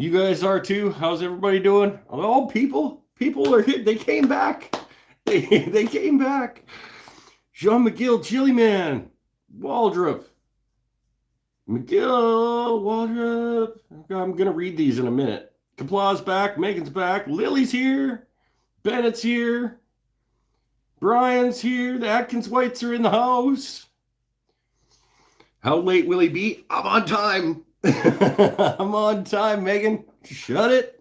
You guys are too. How's everybody doing? Oh, people are here. They came back. They came back. Jean McGill, Chili Man, Waldrop, McGill, Waldrop. I'm gonna read these in a minute. Kaplaw's back. Megan's back. Lily's here. Bennett's here. Brian's here. The Atkins Whites are in the house. How late will he be? I'm on time. I'm on time, Megan. Shut it.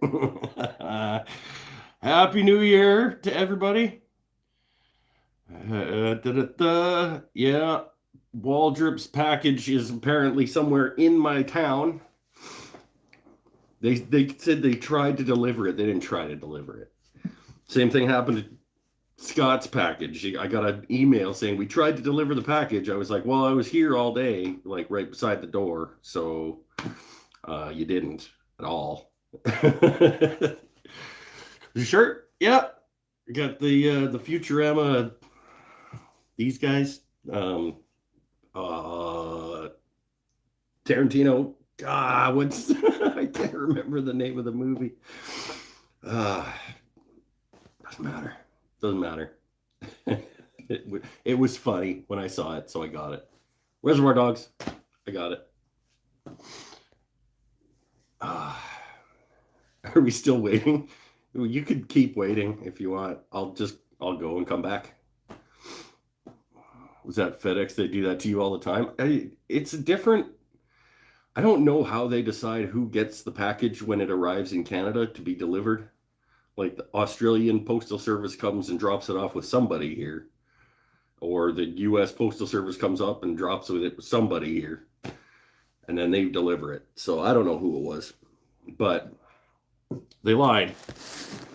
Happy New Year to everybody. Yeah, Waldrop's package is apparently somewhere in my town. They said they tried to deliver it. They didn't try to deliver it. Same thing happened to Scott's package. I got an email saying we tried to deliver the package. I was like, well, I was here all day, like right beside the door, so you didn't at all. The shirt, yeah. Got the Futurama. These guys, Tarantino. What's I can't remember the name of the movie. Doesn't matter. Doesn't matter. It was funny when I saw it, so I got it. Reservoir Dogs. I got it. Are we still waiting? You could keep waiting if you want. I'll go and come back. Was that FedEx? They do that to you all the time. It's different. I don't know how they decide who gets the package when it arrives in Canada to be delivered. Like the Australian Postal Service comes and drops it off with somebody here, or the U.S. Postal Service comes up and drops it with somebody here, and then they deliver it. So I don't know who it was, but they lied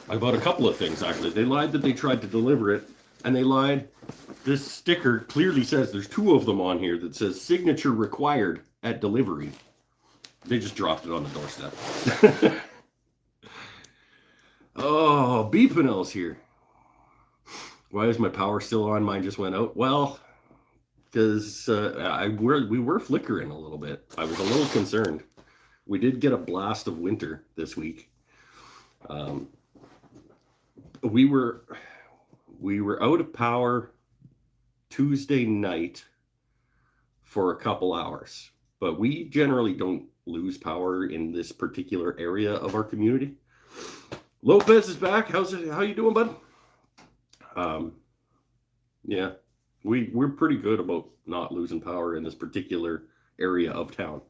about a couple of things, actually. They lied that they tried to deliver it, and they lied. This sticker clearly says, there's two of them on here that says signature required at delivery. They just dropped it on the doorstep. Oh, B-Panel's here. Why is my power still on? Mine just went out. Well, because we were flickering a little bit. I was a little concerned. We did get a blast of winter this week. We were out of power Tuesday night for a couple hours, but we generally don't lose power in this particular area of our community. Lopez is back. How you doing, bud? Yeah, we're pretty good about not losing power in this particular area of town.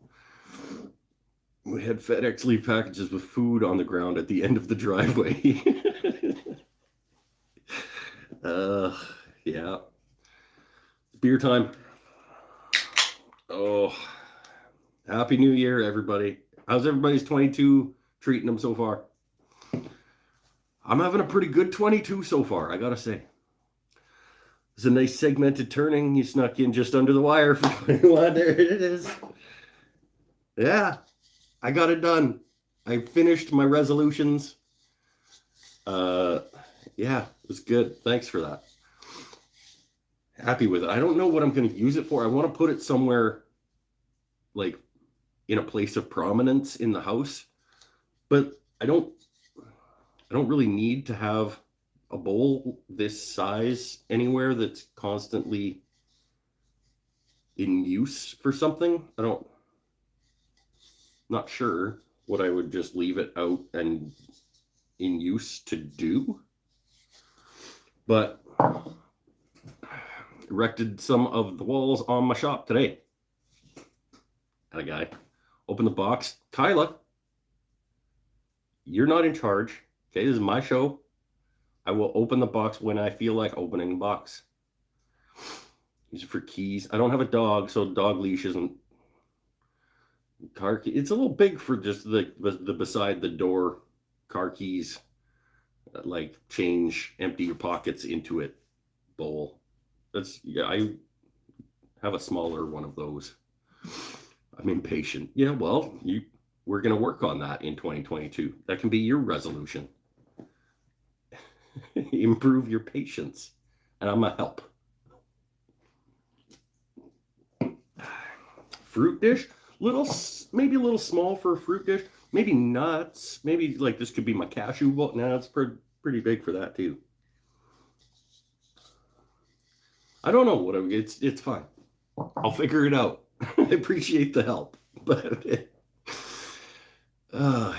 We had FedEx leave packages with food on the ground at the end of the driveway. Yeah. Beer time. Oh, Happy New Year, everybody. How's everybody's 22 treating them so far? I'm having a pretty good 22 so far, I gotta say. It's a nice segmented turning. You snuck in just under the wire for 21. There it is. Yeah, I got it done. I finished my resolutions. Yeah, it was good. Thanks for that. Happy with it. I don't know what I'm going to use it for. I want to put it somewhere, like in a place of prominence in the house, but I don't really need to have a bowl this size anywhere that's constantly in use for something. Not sure what I would just leave it out and in use to do, but erected some of the walls on my shop today. Had a guy open the box. Kyla, you're not in charge. Okay, this is my show. I will open the box when I feel like opening the box. Use it for keys. I don't have a dog, so dog leash isn't car key. It's a little big for just the beside the door car keys. Like change, empty your pockets into it bowl. I have a smaller one of those. I'm impatient. Yeah, well, we're going to work on that in 2022. That can be your resolution. Improve your patience, and I'm gonna help. Fruit dish, maybe a little small for a fruit dish. Maybe nuts. Maybe like this could be my cashew bowl. No, it's pretty big for that too. I don't know what it's fine. I'll figure it out. I appreciate the help, but uh,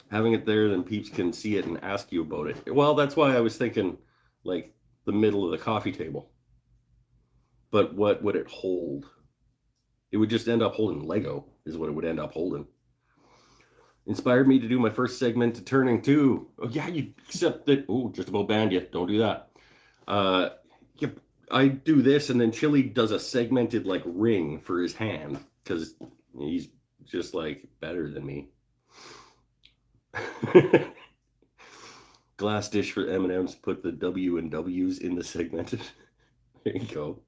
having it there, then peeps can see it and ask you about it. Well, that's why I was thinking like the middle of the coffee table. But what would it hold? It would just end up holding Lego, is what it would end up holding. Inspired me to do my first segment to turning two. Oh yeah, you accept that. Oh, just about banned you. Don't do that. Yeah, I do this, and then Chili does a segmented like ring for his hand because he's just like better than me. Glass dish for M&Ms. Put the W and W's in the segmented. There you go.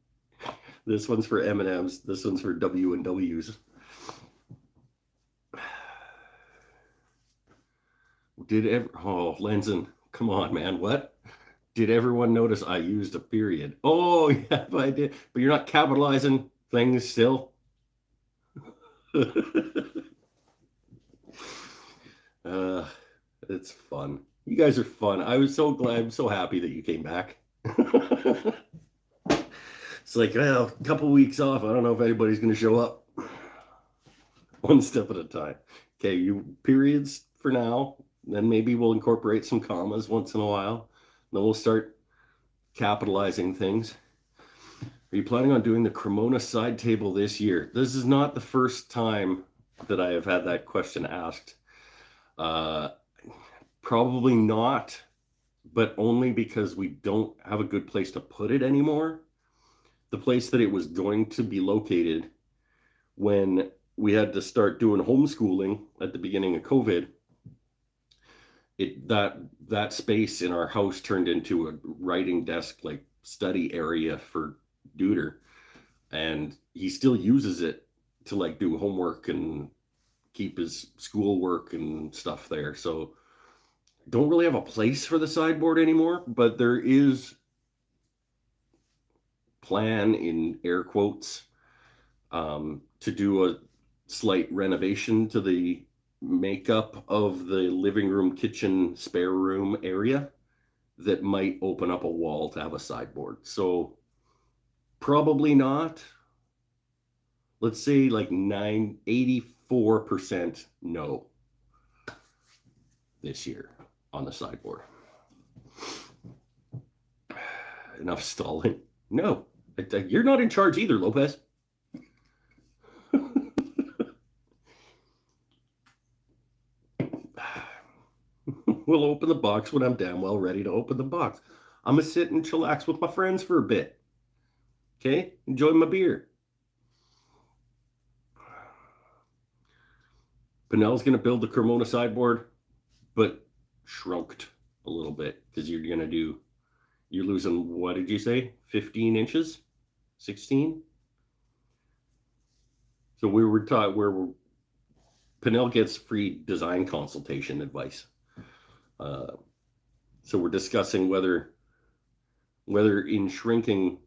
This one's for M&Ms. This one's for W and W's. Lenzen, come on, man. What? Did everyone notice I used a period? Oh, yeah, I did. But you're not capitalizing things still. It's fun. You guys are fun. I was so glad. I'm so happy that you came back. It's like, well, a couple weeks off. I don't know if anybody's going to show up. One step at a time. Okay, you periods for now. Then maybe we'll incorporate some commas once in a while. Then we'll start capitalizing things. Are you planning on doing the Cremona side table this year? This is not the first time that I have had that question asked. Probably not, but only because we don't have a good place to put it anymore. The place that it was going to be located when we had to start doing homeschooling at the beginning of COVID, that space in our house turned into a writing desk, like study area for Duder, and he still uses it to like do homework and keep his schoolwork and stuff there. So don't really have a place for the sideboard anymore, but there is plan in air quotes to do a slight renovation to the makeup of the living room, kitchen, spare room area that might open up a wall to have a sideboard. So probably not. Let's say like 84% no this year on the sideboard. Enough stalling. No, you're not in charge either, Lopez. We'll open the box when I'm damn well ready to open the box. I'm going to sit and chillax with my friends for a bit. Okay? Enjoy my beer. Pinnell's going to build the Cremona sideboard, but shrunked a little bit because you're losing, what did you say? 15 inches? 16? So we were taught Pinnell gets free design consultation advice. So we're discussing whether in shrinking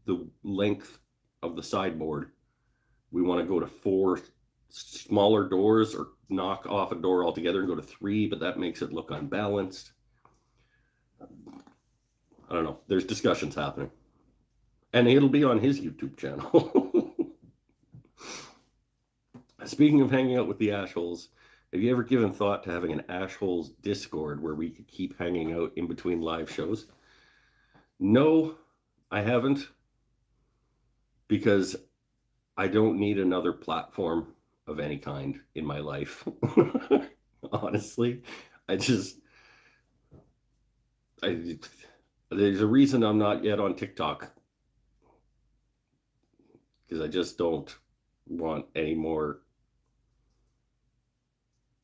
the length of the sideboard, we want to go to 4 smaller doors or knock off a door altogether and go to 3, but that makes it look unbalanced. I don't know. There's discussions happening. And it'll be on his YouTube channel. Speaking of hanging out with the Ashholes, have you ever given thought to having an Ashholes Discord where we could keep hanging out in between live shows? No, I haven't. Because I don't need another platform of any kind in my life. Honestly, there's a reason I'm not yet on TikTok. Because I just don't want any more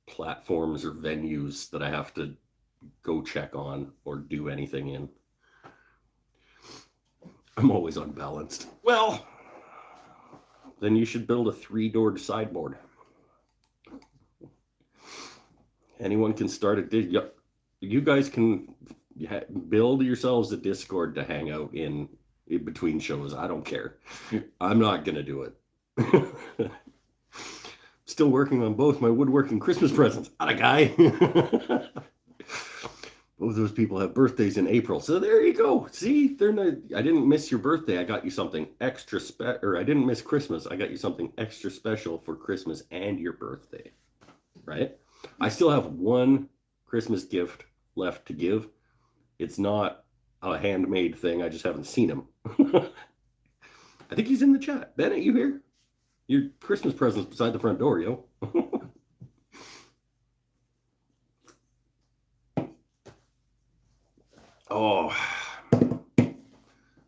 platforms or venues that I have to go check on or do anything in. I'm always unbalanced. Well, then you should build a 3-doored sideboard. Anyone can start a you guys can build yourselves a Discord to hang out in between shows. I don't care. I'm not gonna do it. still working on both my woodworking Christmas presents. Atta guy. Both those people have birthdays in April. So there you go. See, they're not, I didn't miss your birthday. I got you something extra or I didn't miss Christmas. I got you something extra special for Christmas and your birthday. Right? I still have one Christmas gift left to give. It's not a handmade thing. I just haven't seen him. I think he's in the chat. Bennett, you here? Your Christmas present's beside the front door, yo. Oh,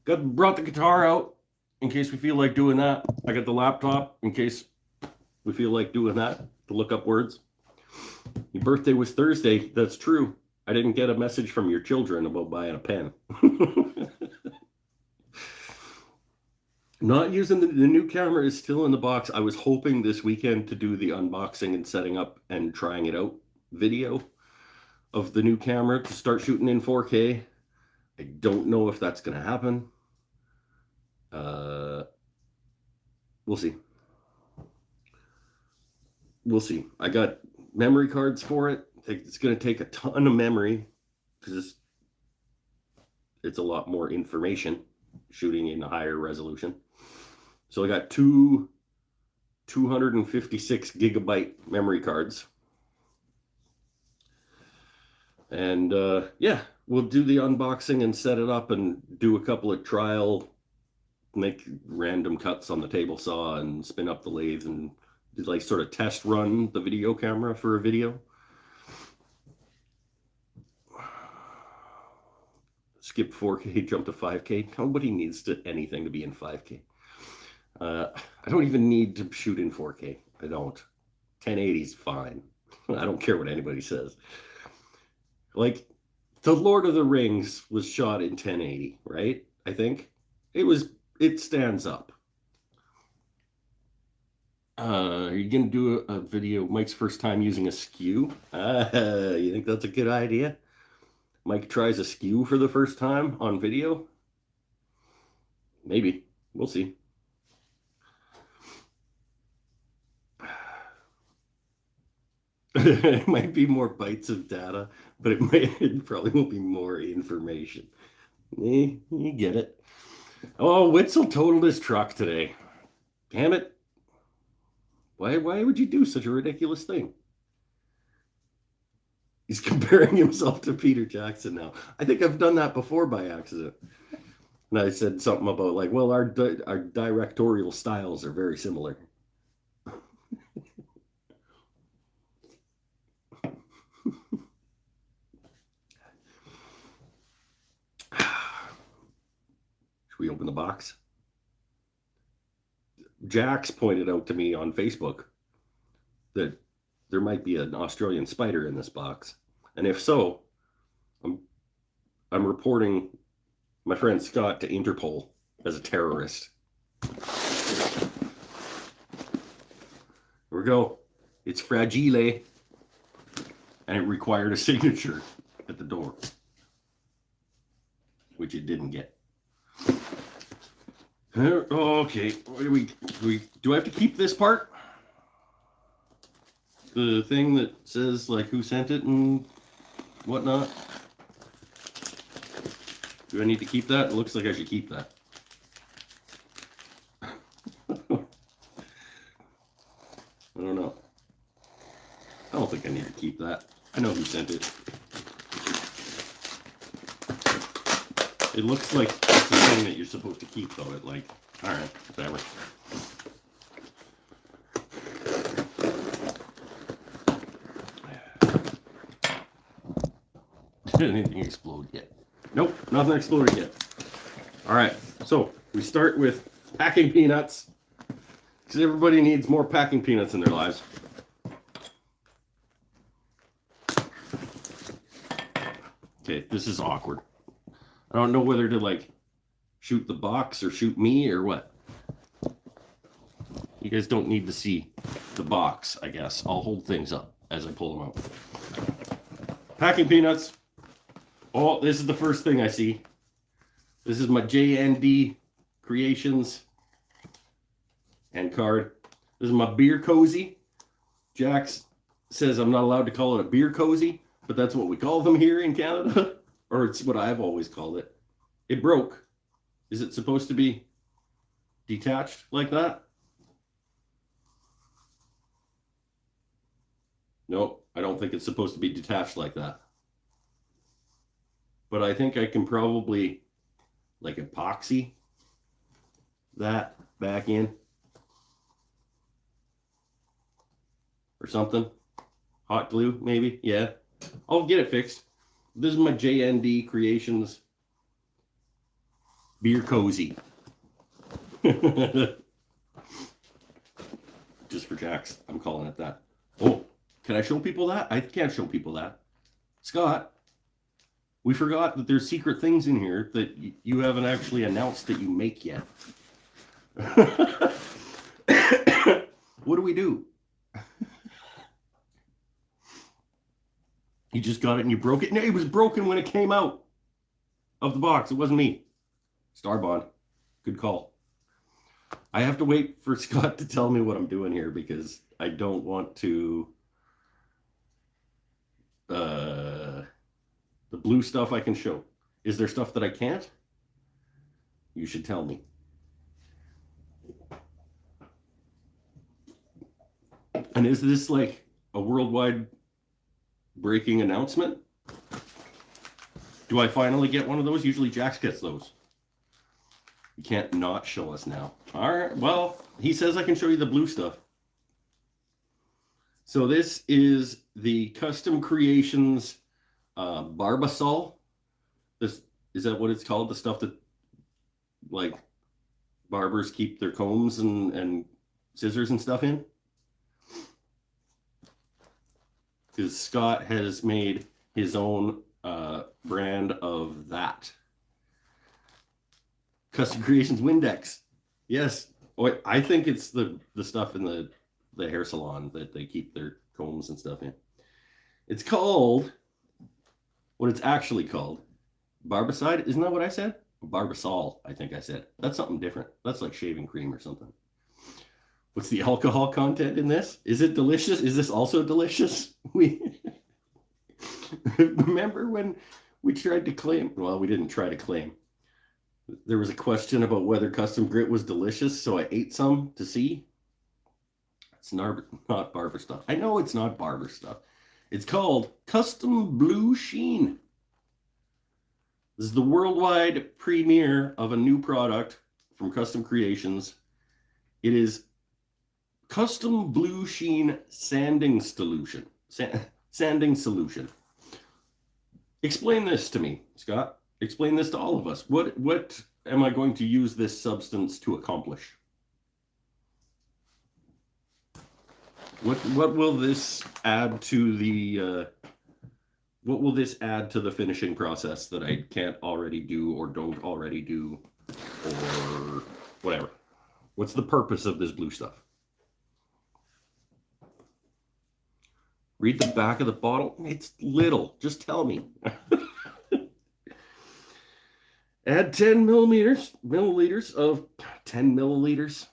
brought the guitar out in case we feel like doing that. I got the laptop in case we feel like doing that to look up words. Your birthday was Thursday. That's true. I didn't get a message from your children about buying a pen. Not using the new camera is still in the box. I was hoping this weekend to do the unboxing and setting up and trying it out video of the new camera to start shooting in 4K. I don't know if that's going to happen. We'll see. We'll see. I got memory cards for it. It's going to take a ton of memory because it's a lot more information shooting in a higher resolution. So I got two 256 gigabyte memory cards. And yeah, we'll do the unboxing and set it up and do a couple of trial, make random cuts on the table saw and spin up the lathe and like sort of test run the video camera for a video. Skip 4K, jump to 5K. Nobody needs anything to be in 5K. I don't even need to shoot in 4K. I don't. 1080 is fine. I don't care what anybody says. Like, The Lord of the Rings was shot in 1080, right? I think. It stands up. Are you going to do a video, Mike's first time using a skew? You think that's a good idea? Mike tries a skew for the first time on video? Maybe. We'll see. It might be more bytes of data, but it probably won't be more information. You get it. Oh, Witzel totaled his truck today. Damn it. Why would you do such a ridiculous thing? He's comparing himself to Peter Jackson now. I think I've done that before by accident. And I said something about like, well, our directorial styles are very similar. Should we open the box? Jax pointed out to me on Facebook that there might be an Australian spider in this box. And if so, I'm reporting my friend Scott to Interpol as a terrorist. Here we go. It's fragile. And it required a signature at the door, which it didn't get. Okay, do I have to keep this part? The thing that says like who sent it and whatnot? Do I need to keep that? It looks like I should keep that. I don't know. I don't think I need to keep that. I know who sent it. It looks like it's the thing that you're supposed to keep, though. It like, all right, whatever. Did anything explode yet? Nope, nothing exploded yet. All right, so we start with packing peanuts, because everybody needs more packing peanuts in their lives. Okay, this is awkward. I don't know whether to like shoot the box or shoot me or what. You guys don't need to see the box, I guess. I'll hold things up as I pull them out. Packing peanuts. Oh, this is the first thing I see. This is my JND Creations end card. This is my beer cozy. Jax says I'm not allowed to call it a beer cozy, but that's what we call them here in Canada. Or it's what I've always called it. It broke. Is it supposed to be detached like that? Nope, I don't think it's supposed to be detached like that. But I think I can probably like epoxy that back in or something. Hot glue, maybe. Yeah, I'll get it fixed. This is my JND Creations beer cozy. Just for Jax, I'm calling it that. Oh, can I show people that? I can't show people that. Scott, we forgot that there's secret things in here that you haven't actually announced that you make yet. What do we do? You just got it and you broke it? No, it was broken when it came out of the box. It wasn't me. Starbond. Good call. I have to wait for Scott to tell me what I'm doing here because I don't want to... the blue stuff I can show. Is there stuff that I can't? You should tell me. And is this like a worldwide breaking announcement? Do I finally get one of those? Usually Jax gets those. You can't not show us now. All right, well, he says I can show you the blue stuff. So this is the Custom Creations Barbasol. This, is that what it's called? The stuff that like barbers keep their combs and scissors and stuff in? Because Scott has made his own brand of that. Custom Creations Windex. Yes. Oh, I think it's the stuff in the hair salon that they keep their combs and stuff in. It's called, what it's actually called, Barbicide. Isn't that what I said? Barbasol, I think I said. That's something different. That's like shaving cream or something. What's the alcohol content in this? Is it delicious? Is this also delicious? We remember when we tried to claim, well, we didn't try to claim. There was a question about whether custom grit was delicious, so I ate some to see. It's not barber stuff. I know it's not barber stuff. It's called Custom Blue Sheen. This is the worldwide premiere of a new product from Custom Creations. It is Custom Blue Sheen Sanding Solution. Sanding Solution. Explain this to me, Scott. Explain this to all of us. What am I going to use this substance to accomplish? What will this add to the what will this add to the finishing process that I can't already do or don't already do or whatever? What's the purpose of this blue stuff? Read the back of the bottle. It's little. Just tell me. Add 10 milliliters of 10 milliliters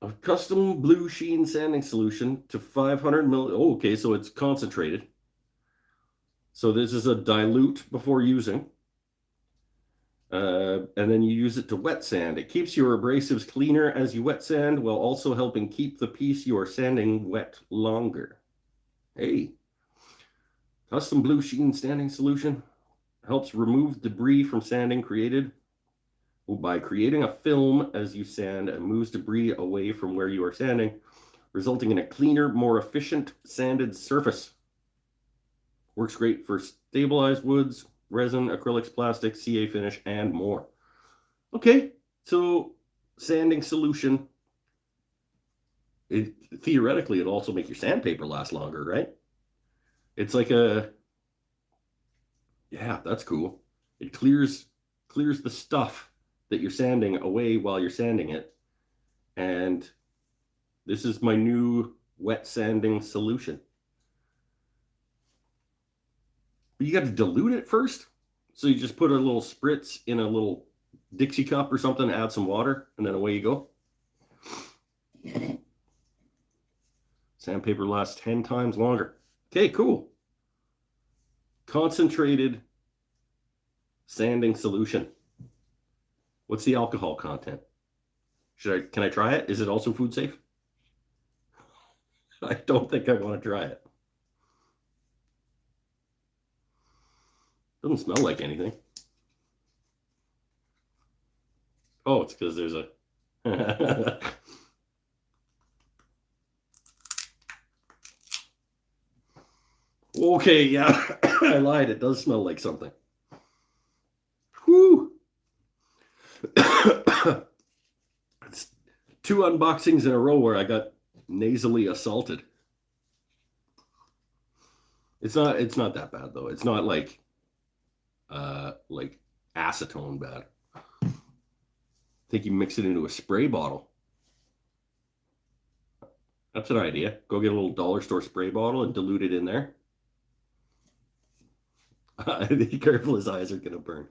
of custom blue sheen sanding solution to 500 milliliters. Oh, okay, so it's concentrated. So this is a dilute before using. And then you use it to wet sand. It keeps your abrasives cleaner as you wet sand while also helping keep the piece you are sanding wet longer. Hey, custom blue sheen sanding solution helps remove debris from sanding created by creating a film as you sand and moves debris away from where you are sanding, resulting in a cleaner, more efficient sanded surface. Works great for stabilized woods, resin, acrylics, plastics, CA finish, and more. Okay, so sanding solution. Theoretically, it'll also make your sandpaper last longer, right? It's like a... Yeah, that's cool. It clears the stuff that you're sanding away while you're sanding it. And this is my new wet sanding solution. But you got to dilute it first. So you just put a little spritz in a little Dixie cup or something, add some water, and then away you go. Sandpaper lasts 10 times longer. Okay, cool. Concentrated sanding solution. What's the alcohol content? Can I try it? Is it also food safe? I don't think I want to try it. Doesn't smell like anything. Oh, it's because there's a... Okay, yeah, I lied. It does smell like something. Whew. It's 2 unboxings in a row where I got nasally assaulted. It's not that bad though. It's not like acetone bad. I think you mix it into a spray bottle. That's an idea. Go get a little dollar store spray bottle and dilute it in there. Be careful, his eyes are gonna burn.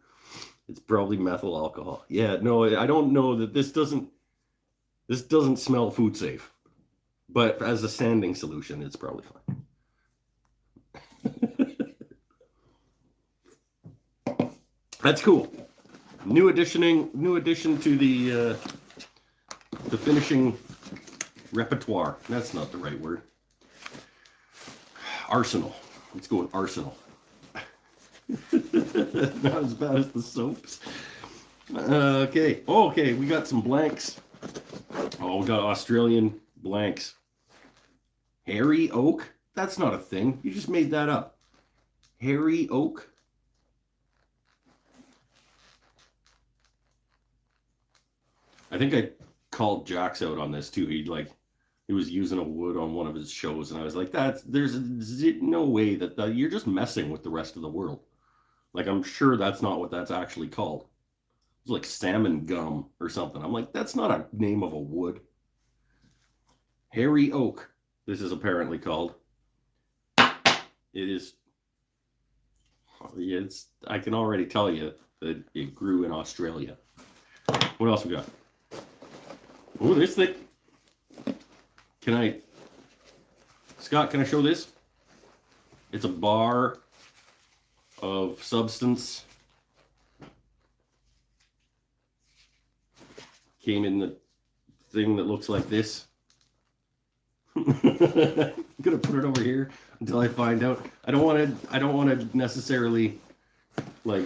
It's probably methyl alcohol. Yeah, no, I don't know that this doesn't smell food safe. But as a sanding solution, it's probably fine. That's cool. New addition to the finishing repertoire. That's not the right word. Arsenal. Let's go with arsenal. Not as bad as the soaps. Okay. Okay, we got some blanks. Oh, we got Australian blanks. Hairy oak? That's not a thing. You just made that up. Hairy oak? I think I called Jax out on this too. He was using a wood on one of his shows, and I was like, there's no way that you're just messing with the rest of the world. Like, I'm sure that's not what that's actually called. It's like salmon gum or something. I'm like, that's not a name of a wood. Hairy oak, this is apparently called. It is. I can already tell you that it grew in Australia. What else we got? Oh, this thing. Scott, can I show this? It's a bar of substance. Came in the thing that looks like this. I'm gonna put it over here until I find out. I don't want to necessarily like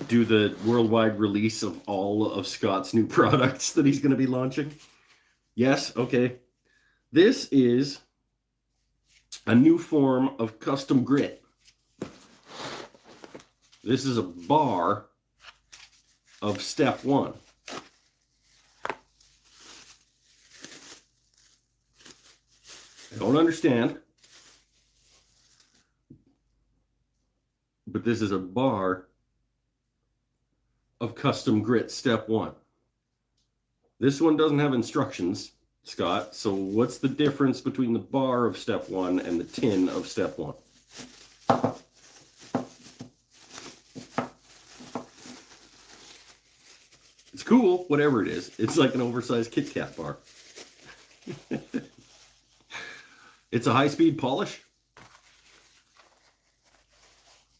do the worldwide release of all of Scott's new products that he's going to be launching. Yes, okay. This is a new form of custom grit. This is a bar of step 1. I don't understand, but this is a bar of custom grit step 1. This one doesn't have instructions, Scott, so what's the difference between the bar of step 1 and the tin of step 1? It's cool, whatever it is. It's like an oversized Kit Kat bar. It's a high-speed polish.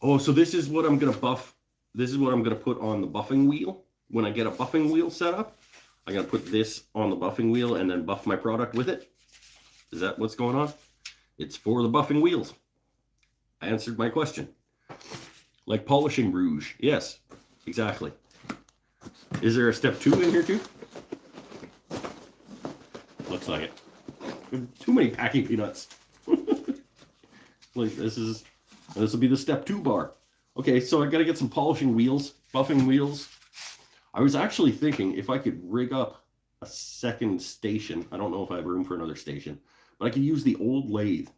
Oh, so this is what I'm going to buff. This is what I'm going to put on the buffing wheel. When I get a buffing wheel set up, I'm going to put this on the buffing wheel and then buff my product with it. Is that what's going on? It's for the buffing wheels. I answered my question. Like polishing rouge. Yes, exactly. Is there a step 2 in here too? Looks like it. Too many packing peanuts. Like this will be the step 2 bar. Okay, so I got to get some polishing wheels, buffing wheels. I was actually thinking if I could rig up a second station. I don't know if I have room for another station, but I could use the old lathe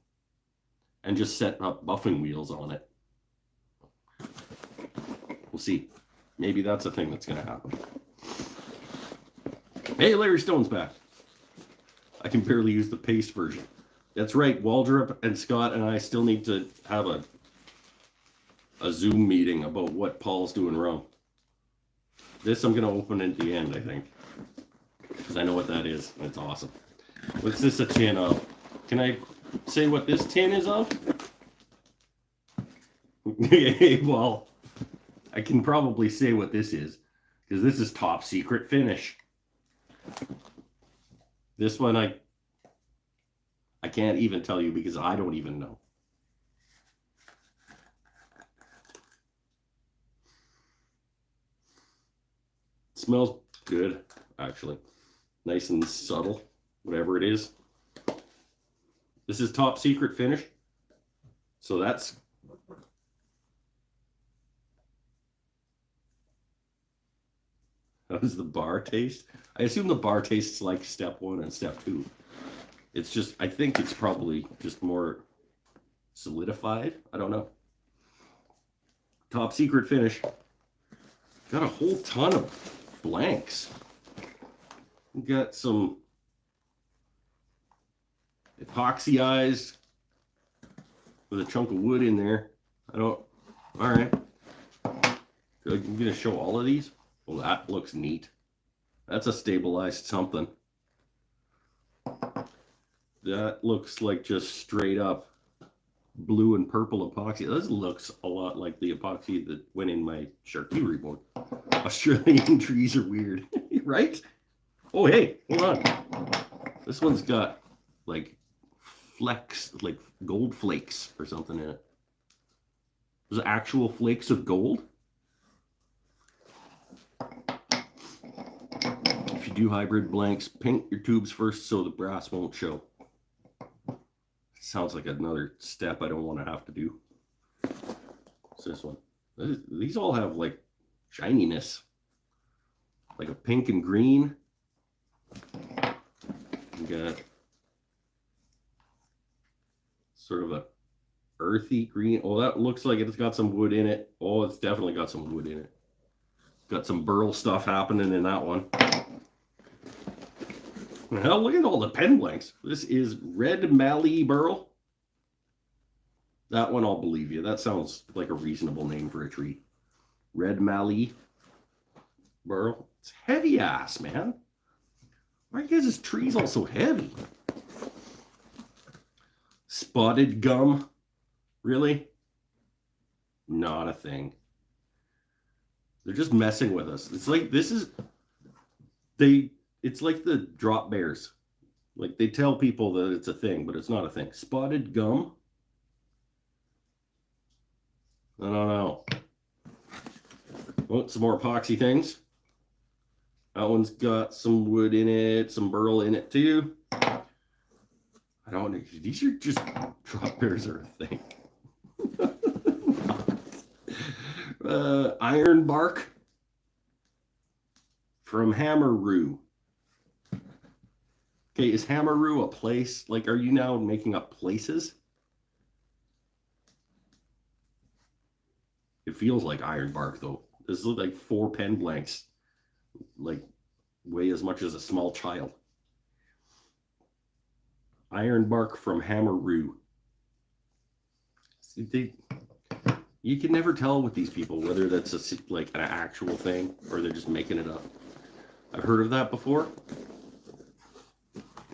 and just set up buffing wheels on it. We'll see. Maybe that's a thing that's going to happen. Hey, Larry Stone's back. I can barely use the paste version. That's right, Waldrop and Scott and I still need to have a Zoom meeting about what Paul's doing wrong. This I'm going to open at the end, I think. Because I know what that is. It's awesome. What's this a tin of? Can I say what this tin is of? Well, I can probably say what this is, because this is top secret finish. This one I can't even tell you because I don't even know. It smells good, actually. Nice and subtle, whatever it is. This is top secret finish. So that's... How does the bar taste? I assume the bar tastes like step 1 and step 2. It's just, I think it's probably just more solidified. I don't know. Top secret finish. Got a whole ton of blanks. We got some epoxyized with a chunk of wood in there. All right. I'm gonna show all of these. Well, that looks neat. That's a stabilized something. That looks like just straight up blue and purple epoxy. This looks a lot like the epoxy that went in my charcuterie board. Australian trees are weird, right? Oh, hey, hold on. This one's got like flecks, like gold flakes or something in it. There's actual flakes of gold. If you do hybrid blanks, paint your tubes first so the brass won't show. Sounds like another step I don't want to have to do. What's this one? These all have like shininess. Like a pink and green. You got sort of a earthy green. Oh, that looks like it's got some wood in it. Oh, it's definitely got some wood in it. Got some burl stuff happening in that one. Hell, look at all the pen blanks. This is Red Mallee Burl. That one I'll believe you. That sounds like a reasonable name for a tree. Red Mallee Burl. It's heavy ass, man. Why are you guys' trees all so heavy? Spotted gum. Really? Not a thing. They're just messing with us. It's like it's like the drop bears. Like they tell people that it's a thing, but it's not a thing. Spotted gum? I don't know. Oh, some more epoxy things. That one's got some wood in it, some burl in it too. I don't know. These are just drop bears are a thing. Iron bark from Hammeroo. Okay, is Hammeroo a place? Like, are you now making up places? It feels like iron bark, though. This is like 4 pen blanks. Like, weigh as much as a small child. Iron bark from Hammeroo. See, you can never tell with these people whether that's like an actual thing or they're just making it up. I've heard of that before.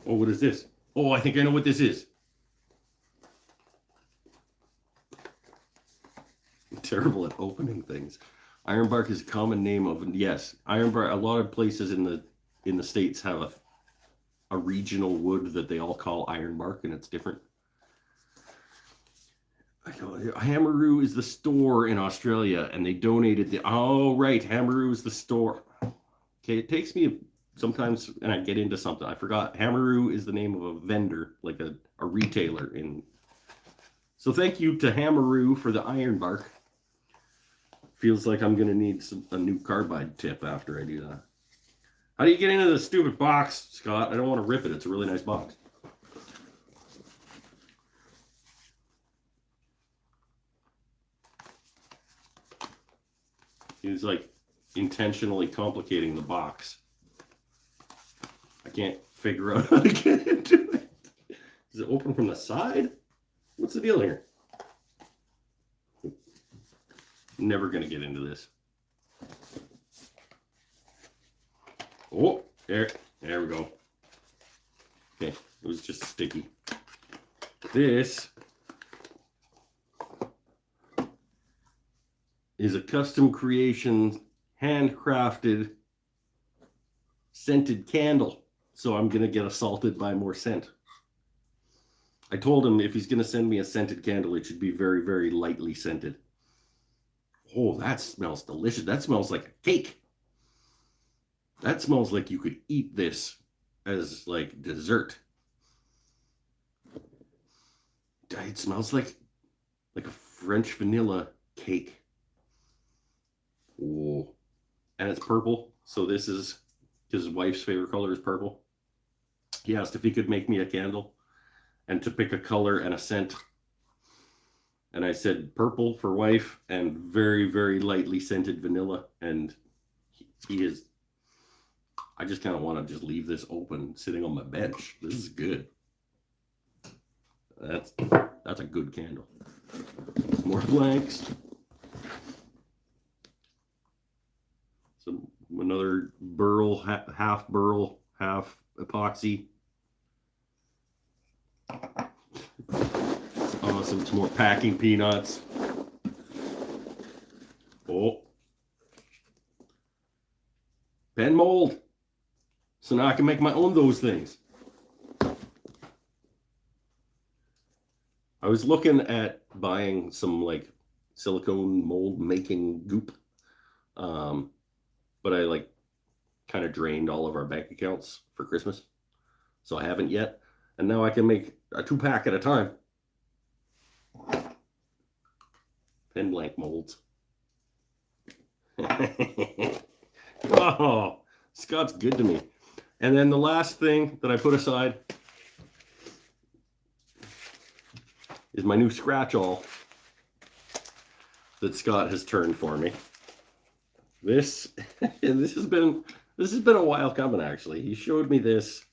Oh, what is this? Oh, I think I know what this is. I'm terrible at opening things. Ironbark is a common name of, yes, ironbark. A lot of places in the States have a regional wood that they all call ironbark, and it's different. Hammeroo is the store in Australia, and they donated the. Oh, right, Hammeroo is the store. Okay, it takes me sometimes, and I get into something. I forgot. Hammeroo is the name of a vendor, like a retailer in. So thank you to Hammeroo for the ironbark. Feels like I'm gonna need a new carbide tip after I do that. How do you get into the stupid box, Scott? I don't want to rip it. It's a really nice box. He's like intentionally complicating the box. I can't figure out how to get into it. Does it open from the side? What's the deal here? Never gonna get into this. Oh, there we go. Okay, it was just sticky. This is a custom creation, handcrafted, scented candle. So I'm going to get assaulted by more scent. I told him if he's going to send me a scented candle, it should be very, very lightly scented. Oh, that smells delicious. That smells like a cake. That smells like you could eat this as like dessert. It smells like a French vanilla cake. Oh, and it's purple. So this is his wife's favorite color is purple. He asked if he could make me a candle and to pick a color and a scent. And I said purple for wife and very, very lightly scented vanilla. And he is, I just kind of want to just leave this open sitting on my bench. This is good. That's a good candle. More blanks. Some another burl, half burl, half epoxy. Awesome. Some more packing peanuts. Oh. Pen mold. So now I can make my own those things. I was looking at buying some like silicone mold making goop. But I like kind of drained all of our bank accounts for Christmas. So I haven't yet. And now I can make a 2-pack at a time. Pen blank molds. Oh, Scott's good to me. And then the last thing that I put aside is my new scratch-all that Scott has turned for me. This has been a while coming, actually. He showed me this,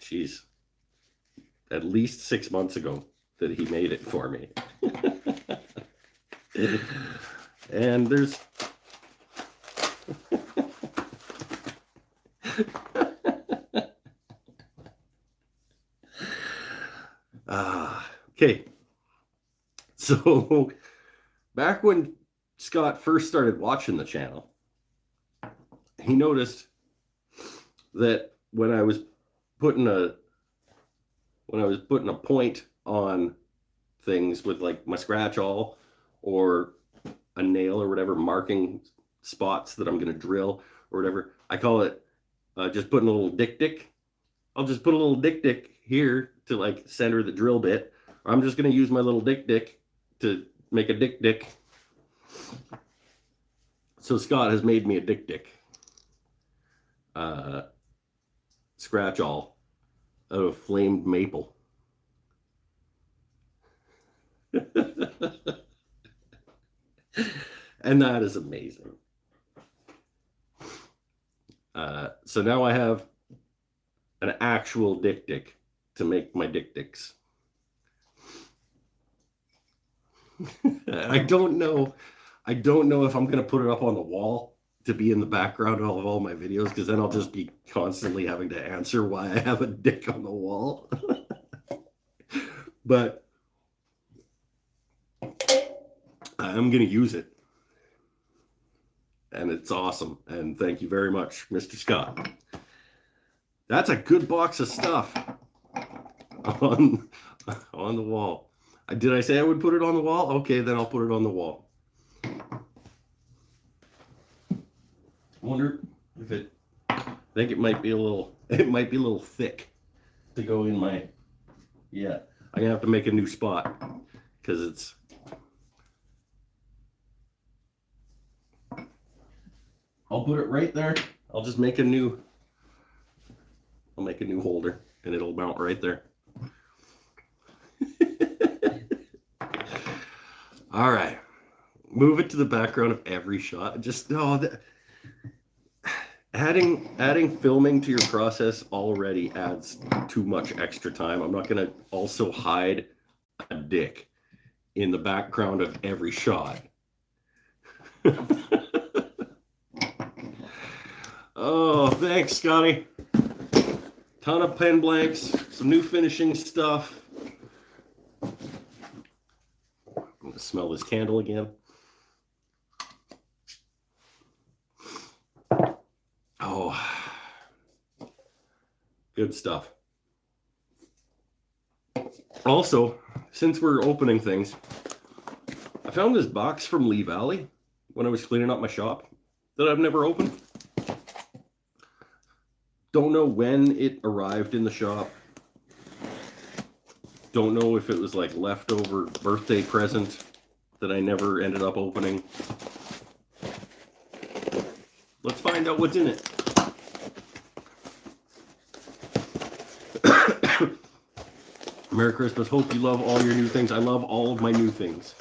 geez, at least 6 months ago that he made it for me. And there's okay. So back when Scott first started watching the channel, he noticed that when I was putting a point on things with like my scratch all or a nail or whatever, marking spots that I'm going to drill or whatever, I call it just putting a little dick. I'll just put a little dick here to like center the drill bit. Or I'm just going to use my little dick to make a dick. So Scott has made me a dick scratch all out of flamed maple. And that is amazing. So now I have an actual dick to make my dicks. I don't know if I'm going to put it up on the wall to be in the background of all my videos, because then I'll just be constantly having to answer why I have a dick on the wall. But I'm going to use it. And it's awesome. And thank you very much, Mr. Scott. That's a good box of stuff on the wall. Did I say I would put it on the wall? Okay, then I'll put it on the wall. Wonder if I think it might be a little thick to go in my, yeah. I'm gonna have to make a new spot because it's, I'll put it right there. I'll just make a new, I'll make a new holder and it'll mount right there. All right, move it to the background of every shot. Just adding filming to your process already adds too much extra time. I'm not gonna also hide a dick in the background of every shot. Oh, thanks, Scotty. Ton of pen blanks, some new finishing stuff. smell this candle again. Oh, good stuff. Also, since we're opening things, I found this box from Lee Valley when I was cleaning up my shop that I've never opened. Don't know when it arrived in the shop. Don't know if it was like leftover birthday present that I never ended up opening. Let's find out what's in it. Merry Christmas. Hope you love all your new things. I love all of my new things.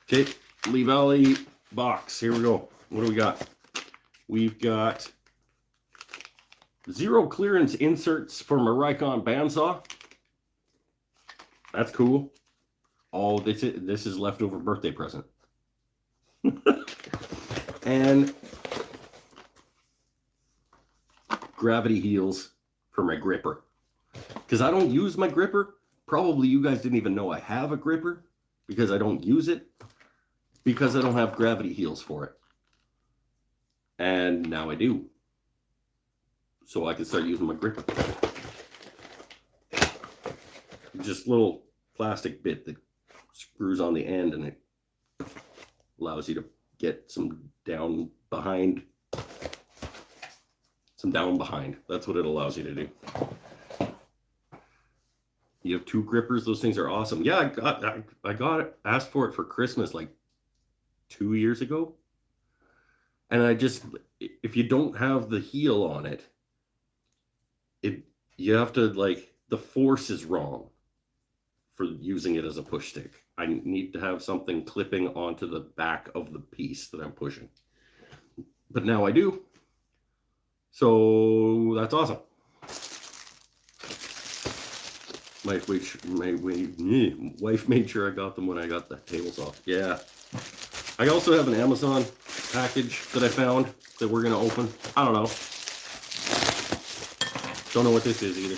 Okay, Lee Valley box. Here we go. What do we got? We've got 0 clearance inserts from a Rikon bandsaw. That's cool. Oh, this is leftover birthday present. And gravity heels for my gripper. Because I don't use my gripper. Probably you guys didn't even know I have a gripper because I don't use it. Because I don't have gravity heels for it. And now I do. So I can start using my gripper. Just a little plastic bit that screws on the end and it allows you to get some down behind. That's what it allows you to do. You have 2 grippers. Those things are awesome. Yeah, I got it. Asked for it for Christmas like 2 years ago. And if you don't have the heel on it, you have to, like, the force is wrong for using it as a push stick. I need to have something clipping onto the back of the piece that I'm pushing. But now I do. So that's awesome. My wife made sure I got them when I got the table saw. Yeah. I also have an Amazon package that I found that we're going to open. I don't know. Don't know what this is either.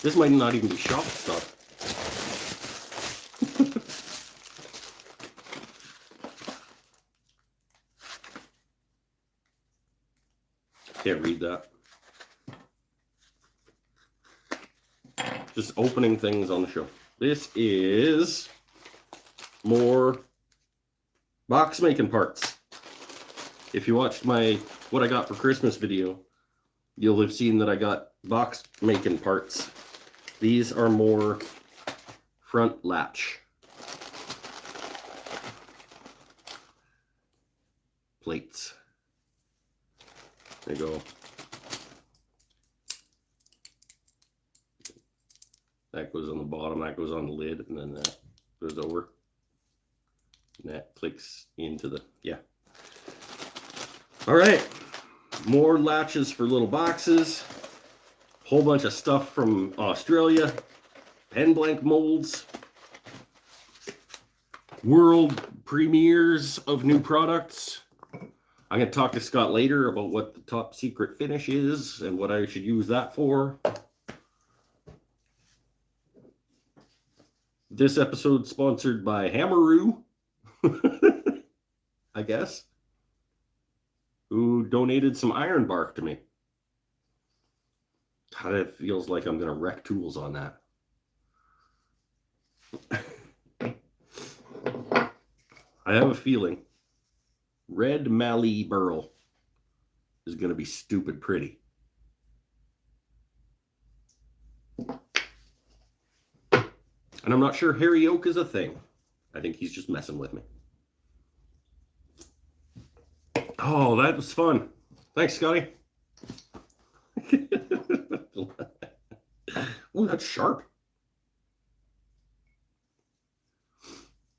This might not even be shop stuff. Can't read that. Just opening things on the show. This is more box making parts. If you watched my what I got for Christmas video, you'll have seen that I got box making parts. These are more front latch plates. There you go. That goes on the bottom, that goes on the lid, and then that goes over. And that clicks into the, yeah. All right, more latches for little boxes. Whole bunch of stuff from Australia. Pen blank molds. World premieres of new products. I'm going to talk to Scott later about what the top secret finish is and what I should use that for. This episode sponsored by Hammeroo, I guess, who donated some iron bark to me. God, it feels like I'm going to wreck tools on that. I have a feeling red mallee burl is going to be stupid pretty. And I'm not sure hairy oak is a thing. I think he's just messing with me. Oh, that was fun. Thanks, Scotty. Oh, that's sharp.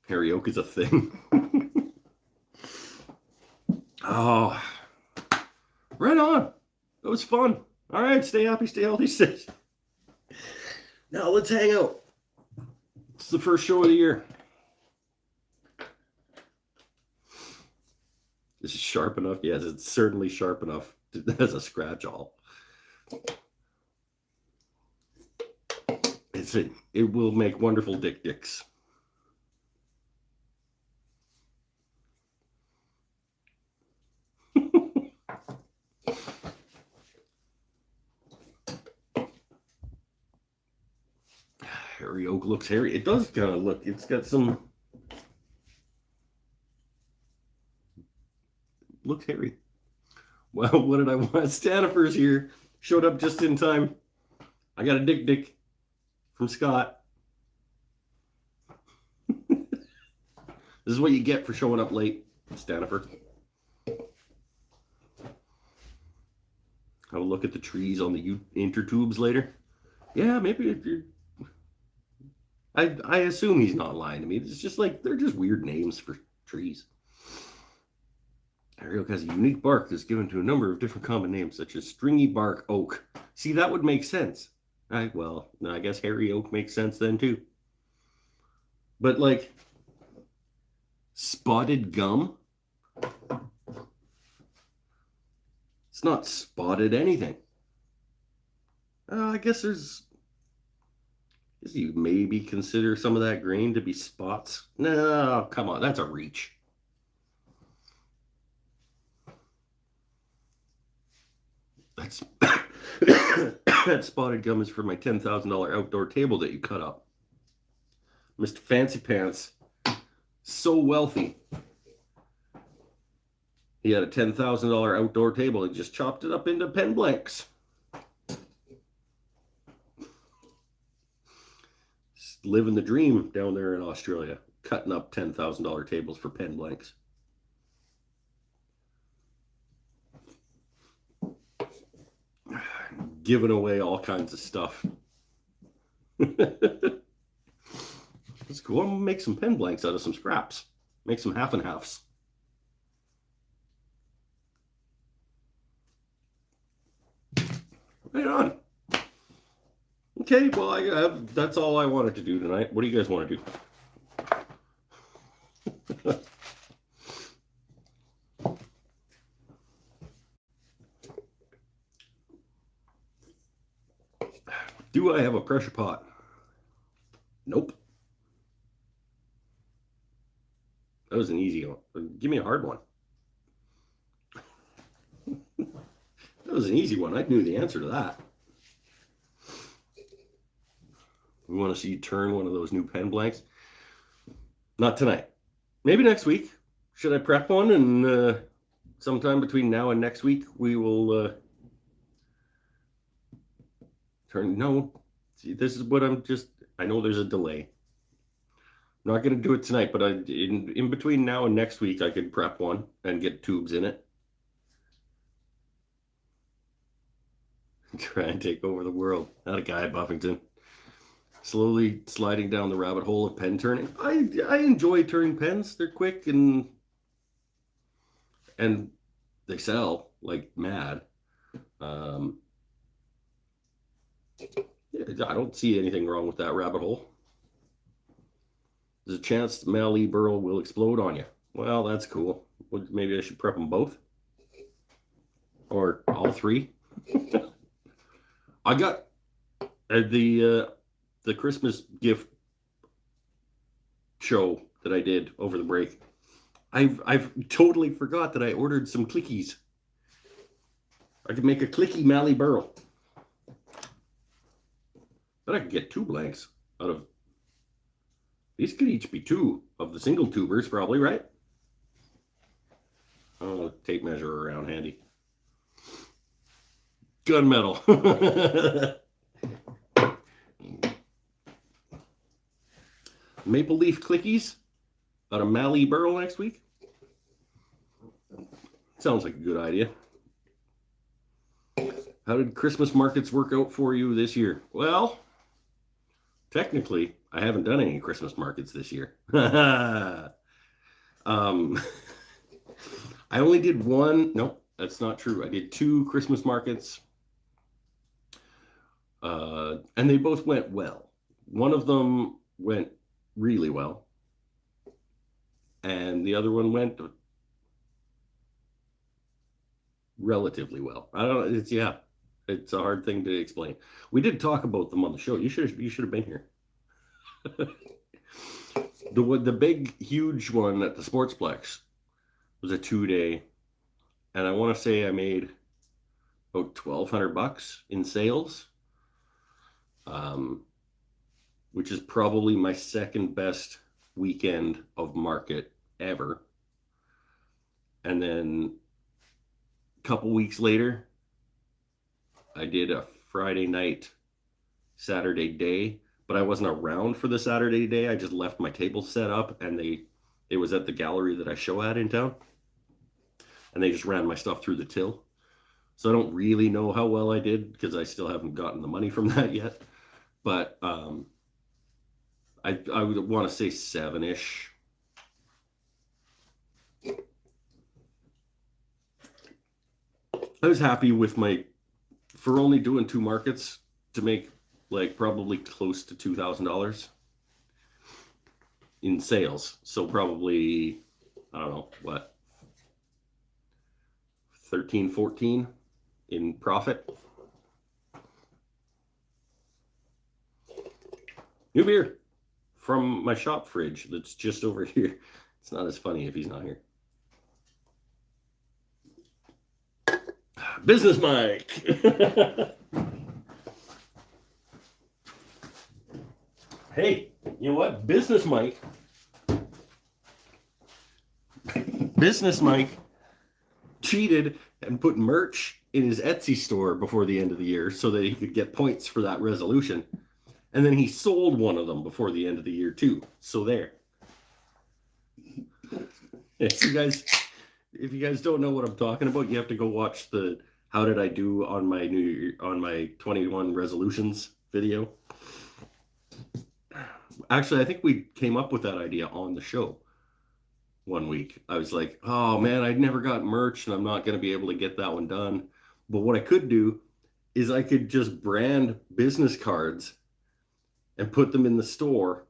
Hairy oak is a thing. Oh, right on. That was fun. All right, stay happy, stay healthy, stay. Now let's hang out. It's the first show of the year. This is sharp enough. Yes, it's certainly sharp enough as a scratch all. it will make wonderful dicks. Hairy oak looks hairy. It does kind of look. It's got some. Looks hairy. Well, what did I want? Stanifer's here. Showed up just in time. I got a dick from Scott. This is what you get for showing up late, Stanifer. Have a look at the trees on the intertubes later. Yeah, maybe if you're. I assume he's not lying to me. It's just like they're just weird names for trees. Hairy oak has a unique bark that's given to a number of different common names, such as stringy bark oak. See, that would make sense. I guess hairy oak makes sense then too. But like spotted gum, it's not spotted anything. I guess you maybe consider some of that grain to be spots. No, come on, that's a reach. That's that spotted gum is for my $10,000 outdoor table that you cut up. Mr. Fancy Pants, so wealthy. He had a $10,000 outdoor table and just chopped it up into pen blanks. Living the dream down there in Australia, cutting up $10,000 tables for pen blanks. Giving away all kinds of stuff. It's cool. I'm gonna make some pen blanks out of some scraps. Make some half and halves. Right on. Okay, well, that's all I wanted to do tonight. What do you guys want to do? Do I have a pressure pot? Nope. That was an easy one. Give me a hard one. That was an easy one. I knew the answer to that. We want to see you turn one of those new pen blanks? Not tonight. Maybe next week. Should I prep one? And sometime between now and next week, we will turn. No. See, this is what I know there's a delay. I'm not going to do it tonight, but in between now and next week, I could prep one and get tubes in it. Try and take over the world. Not a guy at Buffington. Slowly sliding down the rabbit hole of pen turning. I enjoy turning pens. They're quick and they sell like mad. Yeah, I don't see anything wrong with that rabbit hole. There's a chance Mallee Burl will explode on you. Well, that's cool. Maybe I should prep them both. Or all three. I got the Christmas gift show that I did over the break. I've totally forgot that I ordered some clickies. I could make a clicky Mallee Burl. But I could get 2 blanks out of. These could each be 2 of the single tubers, probably, right? Oh, tape measure around handy. Gunmetal. Maple leaf clickies out of Mallee Burl next week. Sounds like a good idea. How did Christmas markets work out for you this year? Well, technically, I haven't done any Christmas markets this year. I only did one. Nope, that's not true. I did 2 Christmas markets. And they both went well. One of them went really well. And the other one went relatively well. I don't know. It's a hard thing to explain. We did talk about them on the show. You should have been here. The big huge one at the Sportsplex was a 2-day, and I want to say I made about $1,200 in sales, which is probably my second best weekend of market ever. And then a couple weeks later, I did a Friday night, Saturday day, but I wasn't around for the Saturday day. I just left my table set up, and it was at the gallery that I show at in town, and they just ran my stuff through the till. So I don't really know how well I did because I still haven't gotten the money from that yet. But I would want to say 7-ish. I was happy with for only doing 2 markets to make like probably close to $2,000 in sales. So probably, I don't know, what, 13, 14 in profit. New beer from my shop fridge that's just over here. It's not as funny if he's not here. Business Mike. Hey, you know what? Business Mike cheated and put merch in his Etsy store before the end of the year so that he could get points for that resolution. And then he sold one of them before the end of the year too. So there. If you guys don't know what I'm talking about, you have to go watch the How Did I Do on my 21 resolutions video. Actually, I think we came up with that idea on the show one week. I was like, oh man, I never got merch and I'm not going to be able to get that one done. But what I could do is I could just brand business cards and put them in the store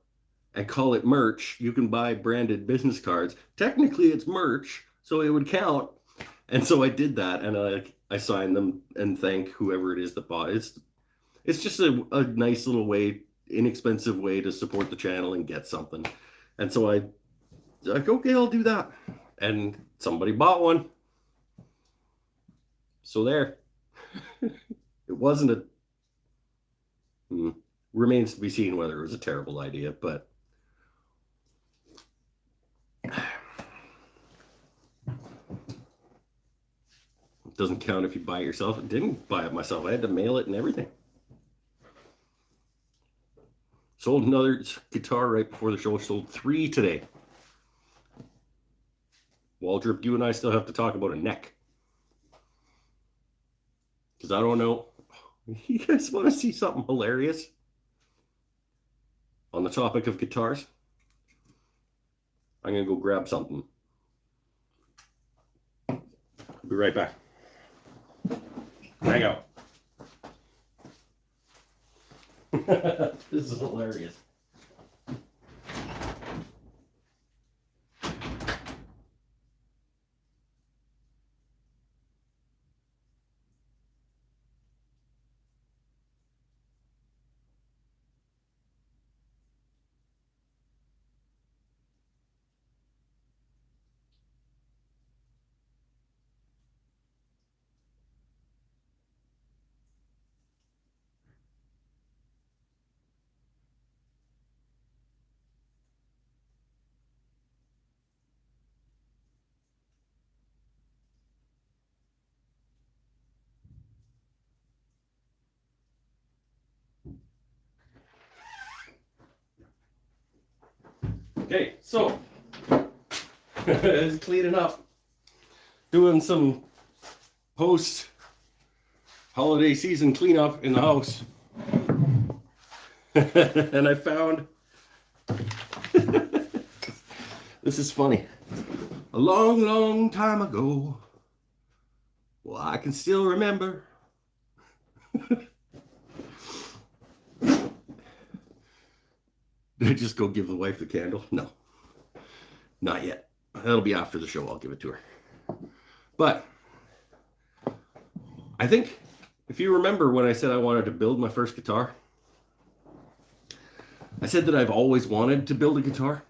and call it merch. You can buy branded business cards. Technically, it's merch, so it would count. And so I did that, and I signed them and thank whoever it is that bought it. It's just a nice little way, inexpensive way to support the channel and get something. And so I like, okay, I'll do that. And somebody bought one. So there. It wasn't remains to be seen whether it was a terrible idea, but it doesn't count if you buy it yourself. I didn't buy it myself. I had to mail it and everything. Sold another guitar right before the show. Sold 3 today. Waldrop, you and I still have to talk about a neck. Because I don't know. You guys want to see something hilarious? On the topic of guitars, I'm going to go grab something. I'll be right back. Hang out. This is hilarious. Okay, so it's cleaning up, doing some post-holiday season cleanup in the house, and I found this is funny. A long, long time ago, well, I can still remember. Did I just go give the wife the candle? No, not yet. That'll be after the show. I'll give it to her. But I think If you remember when I said I wanted to build my first guitar, I said that I've always wanted to build a guitar.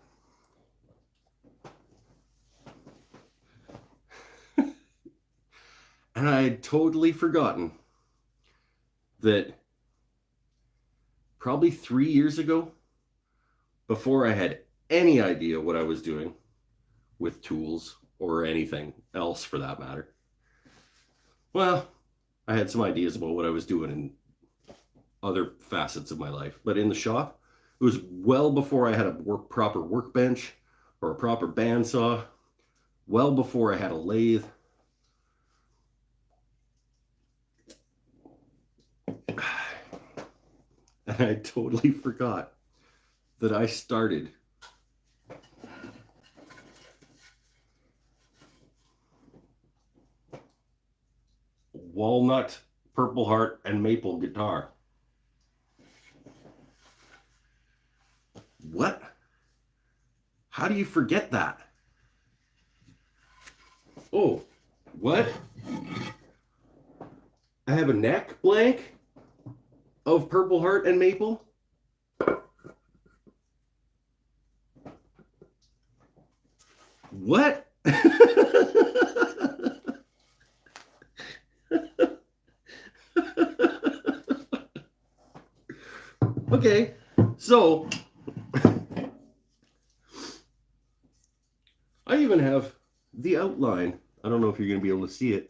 And I had totally forgotten that probably 3 years ago, before I had any idea what I was doing with tools or anything else for that matter, well, I had some ideas about what I was doing in other facets of my life. But in the shop, it was well before I had a proper workbench or a proper bandsaw, well before I had a lathe. And I totally forgot that I started walnut, Purple Heart, and maple guitar. What? How do you forget that? Oh, what? I have a neck blank of Purple Heart and maple. What? Okay, so I even have the outline. I don't know if you're going to be able to see it.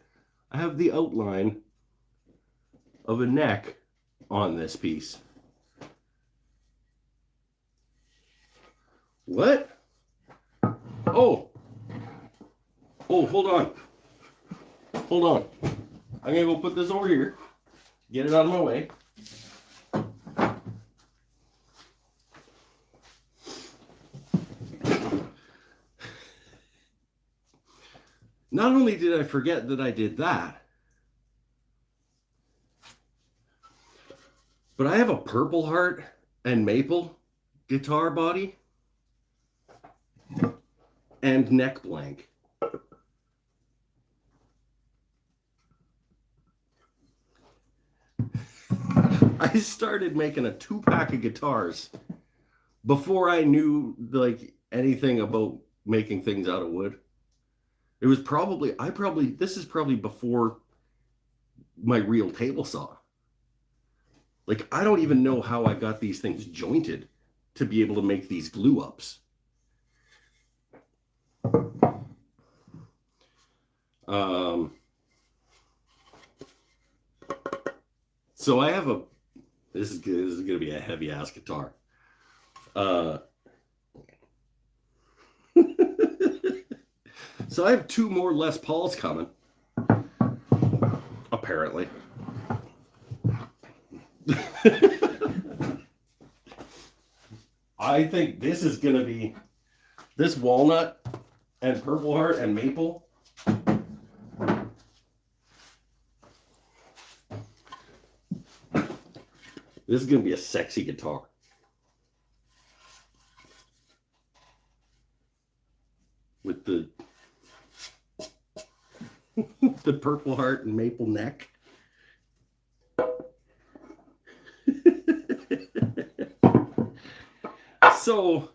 I have the outline of a neck on this piece. What? Oh, hold on. Hold on. I'm going to go put this over here. Get it out of my way. Not only did I forget that I did that, but I have a Purple Heart and maple guitar body and neck blank. I started making a 2-pack of guitars before I knew like anything about making things out of wood. It was this is probably before my real table saw. Like, I don't even know how I got these things jointed to be able to make these glue ups. So I have this is going to be a heavy ass guitar. So I have 2 more Les Pauls coming, apparently. I think this is going to be this walnut and Purple Heart and maple. This is going to be a sexy guitar. With the the Purple Heart and maple neck. So,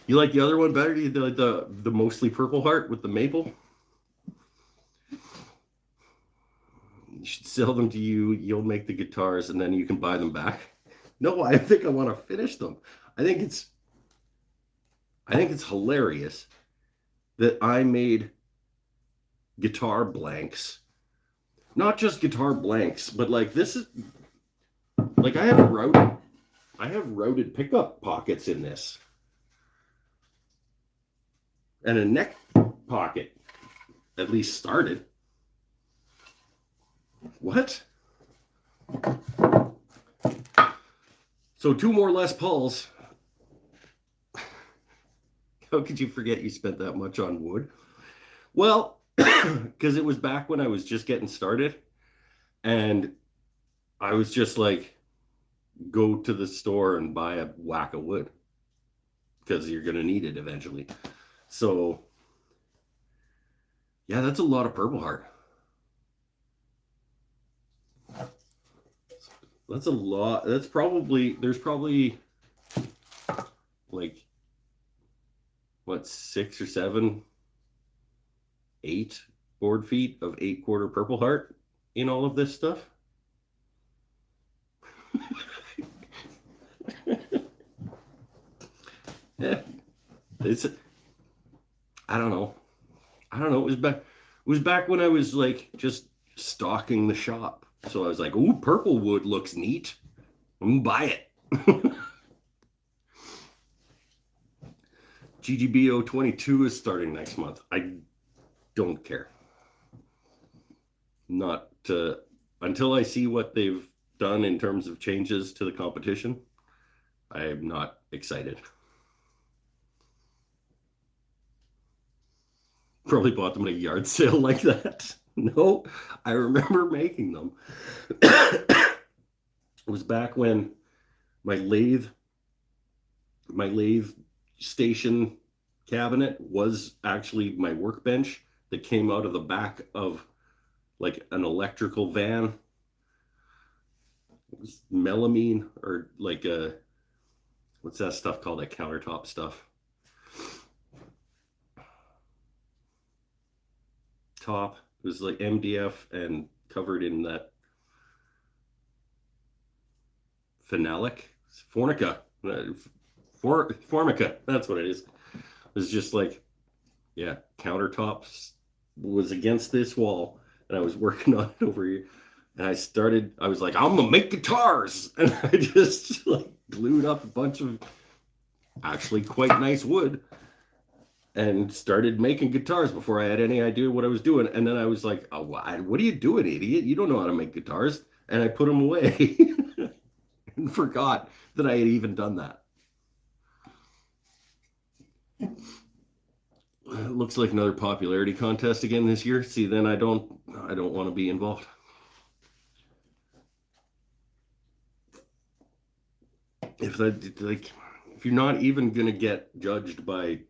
you like the other one better? Do you like the mostly Purple Heart with the maple? You should sell them to you. You'll make the guitars, and then you can buy them back. No, I think I want to finish them. I think it's hilarious that I made guitar blanks. Not just guitar blanks, but like this is like I have routed pickup pockets in this. And a neck pocket. At least started. What? So 2 more Les Pauls. How could you forget you spent that much on wood? Well, because it was back when I was just getting started. And I was just like, go to the store and buy a whack of wood. Because you're going to need it eventually. So Yeah, that's a lot of Purple Heart. That's a lot. There's probably like, what, 6 or 7, 8 board feet of 8-quarter Purple Heart in all of this stuff. Yeah, it's, I don't know. I don't know. It was back when I was like just stocking the shop. So I was like, "Ooh, purple wood looks neat. I'm gonna buy it." GGBO 22 is starting next month. I don't care. Not until I see what they've done in terms of changes to the competition. I am not excited. Probably bought them at a yard sale like that. No, I remember making them. It was back when my lathe my lathe station cabinet was actually my workbench that came out of the back of like an electrical van. It was melamine, or like a, what's that stuff called? That countertop stuff. Top. It was like MDF and covered in that phenolic, formica, formica. That's what it is. It was just like, yeah, countertops was against this wall, and I was working on it over here. And I was like, I'm gonna make guitars. And I just like glued up a bunch of actually quite nice wood and started making guitars before I had any idea what I was doing. And then I was like, oh, what are you doing, idiot? You don't know how to make guitars. And I put them away and forgot that I had even done that. It looks like another popularity contest again this year. See, then I don't want to be involved. If you're not even gonna get judged by,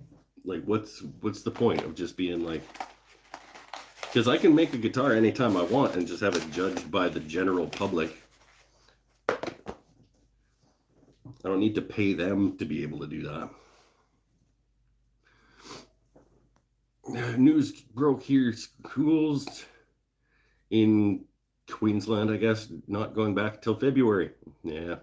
like, what's the point of just being like, because I can make a guitar anytime I want and just have it judged by the general public. I don't need to pay them to be able to do that. News broke here: schools in Queensland, I guess, not going back till February. Yeah.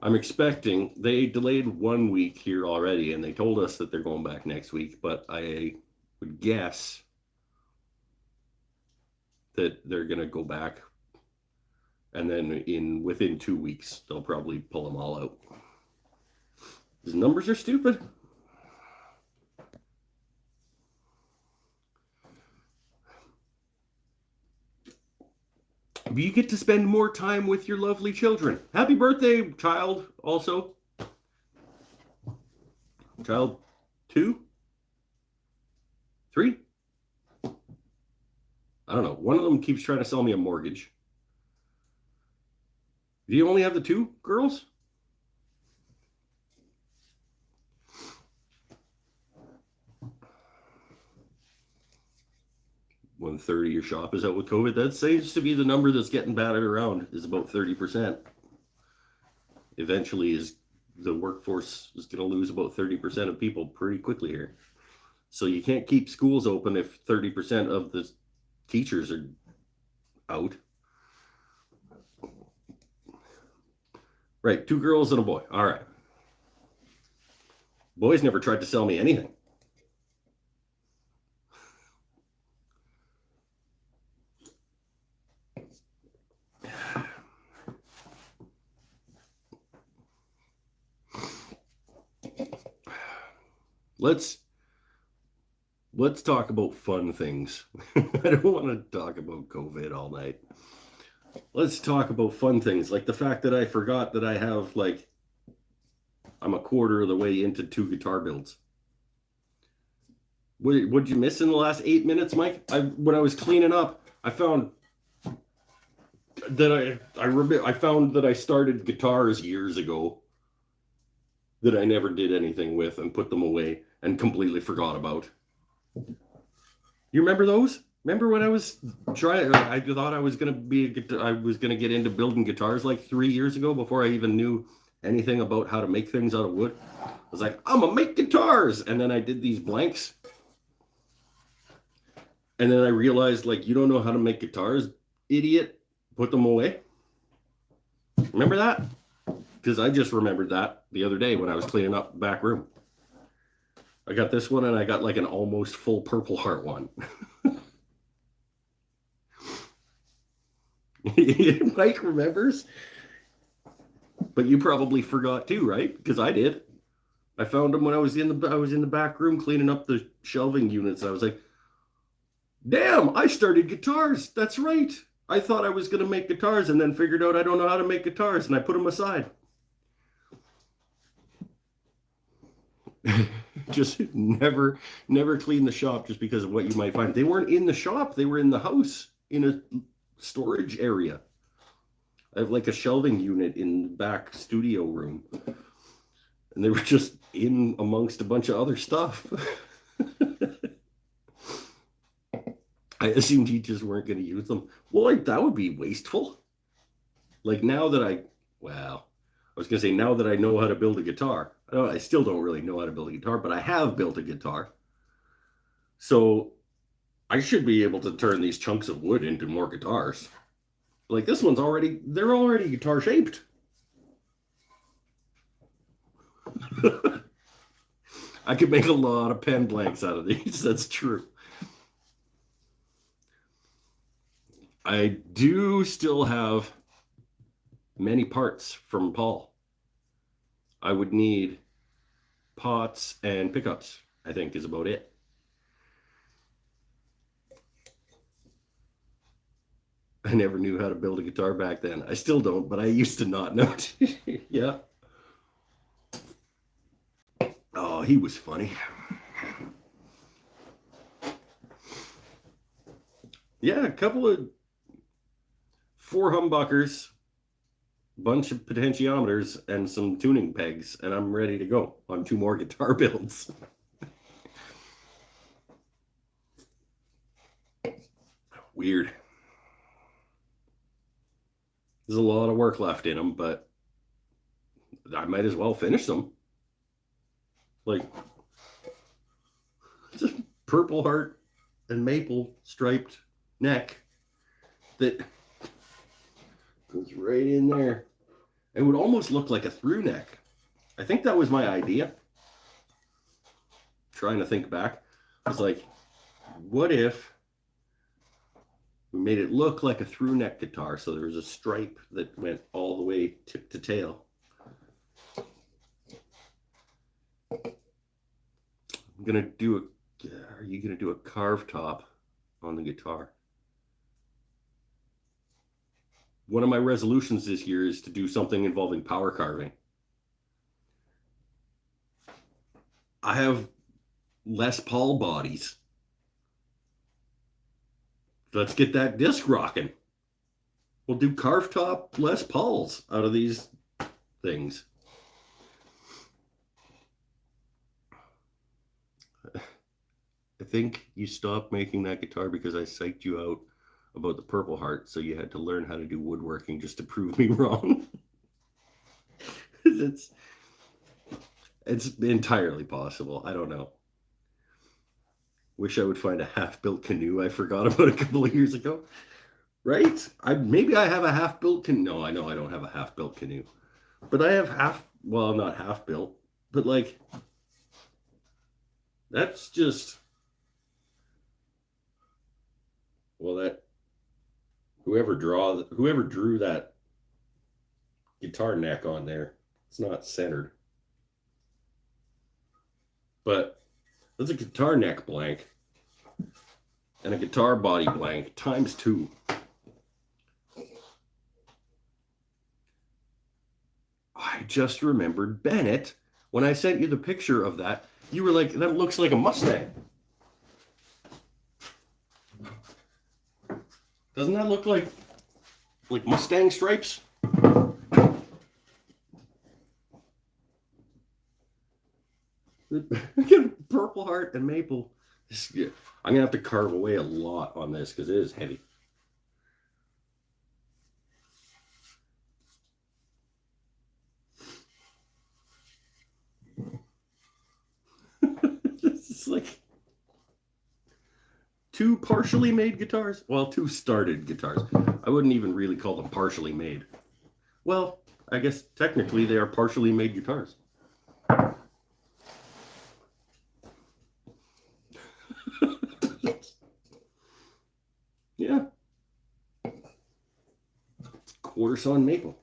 I'm expecting, they delayed 1 week here already, and they told us that they're going back next week, but I would guess that they're going to go back, and then within 2 weeks they'll probably pull them all out. These numbers are stupid. You get to spend more time with your lovely children. Happy birthday, child, also. Child 2? 3? I don't know. One of them keeps trying to sell me a mortgage. Do you only have the 2 girls? One-third of your shop is out with COVID. That seems to be the number that's getting batted around, is about 30%. Eventually, the workforce is going to lose about 30% of people pretty quickly here. So you can't keep schools open if 30% of the teachers are out. Right, 2 girls and a boy. All right. Boys never tried to sell me anything. Let's talk about fun things. I don't want to talk about COVID all night. Let's talk about fun things, like the fact that I forgot that I'm a quarter of the way into 2 guitar builds. What'd you miss in the last 8 minutes, Mike? When I was cleaning up, I found that I found that I started guitars years ago that I never did anything with and put them away and completely forgot about. You remember those? Remember when I was trying? I thought I was gonna I was gonna get into building guitars like 3 years ago before I even knew anything about how to make things out of wood. I was like, I'm gonna make guitars, and then I did these blanks, and then I realized, like, you don't know how to make guitars, idiot. Put them away. Remember that? Because I just remembered that the other day when I was cleaning up the back room. I got this one, and I got like an almost full Purple Heart one. Mike remembers, but you probably forgot too, right? Because I did. I found them when I was in the back room cleaning up the shelving units. I was like, "Damn! I started guitars. That's right. I thought I was going to make guitars, and then figured out I don't know how to make guitars, and I put them aside." Just never clean the shop just because of what you might find. They weren't in the shop; they were in the house in a storage area. I have like a shelving unit in the back studio room, and they were just in amongst a bunch of other stuff. I assumed you just weren't going to use them. Well, like, that would be wasteful. Like, now that I was going to say, now that I know how to build a guitar, I still don't really know how to build a guitar, but I have built a guitar. So I should be able to turn these chunks of wood into more guitars. Like, this one's they're already guitar shaped. I could make a lot of pen blanks out of these. That's true. I do still have many parts from Paul. I would need pots and pickups, I think, is about it. I never knew how to build a guitar back then. I still don't, but I used to not know. Yeah. Oh, he was funny. Yeah, a couple of 4 humbuckers, bunch of potentiometers, and some tuning pegs, and I'm ready to go on 2 more guitar builds. Weird. There's a lot of work left in them, but I might as well finish them. Like, it's a Purple Heart and maple striped neck that goes right in there. It would almost look like a through neck. I think that was my idea. Trying to think back. I was like, what if we made it look like a through neck guitar, so there was a stripe that went all the way tip to tail. Are you gonna do a carve top on the guitar? One of my resolutions this year is to do something involving power carving. I have Les Paul bodies. Let's get that disc rocking. We'll do carve top Les Pauls out of these things. I think you stopped making that guitar because I psyched you out about the Purple Heart, so you had to learn how to do woodworking just to prove me wrong. it's entirely possible. I don't know. Wish I would find a half-built canoe I forgot about a couple of years ago. Right? Maybe I have a half-built canoe. No, I know I don't have a half-built canoe. But I have not half-built, but like, that's just, well, that whoever drew that guitar neck on there, it's not centered. But that's a guitar neck blank and a guitar body blank times 2. I just remembered, Bennett, when I sent you the picture of that, you were like, that looks like a Mustang. Doesn't that look like Mustang stripes? Purple Heart and maple I'm gonna have to carve away a lot on this because it is heavy. This is like 2 partially made guitars. Well, 2 started guitars. I wouldn't even really call them partially made. Well, I guess technically they are partially made guitars. Yeah. It's quarter sawn maple.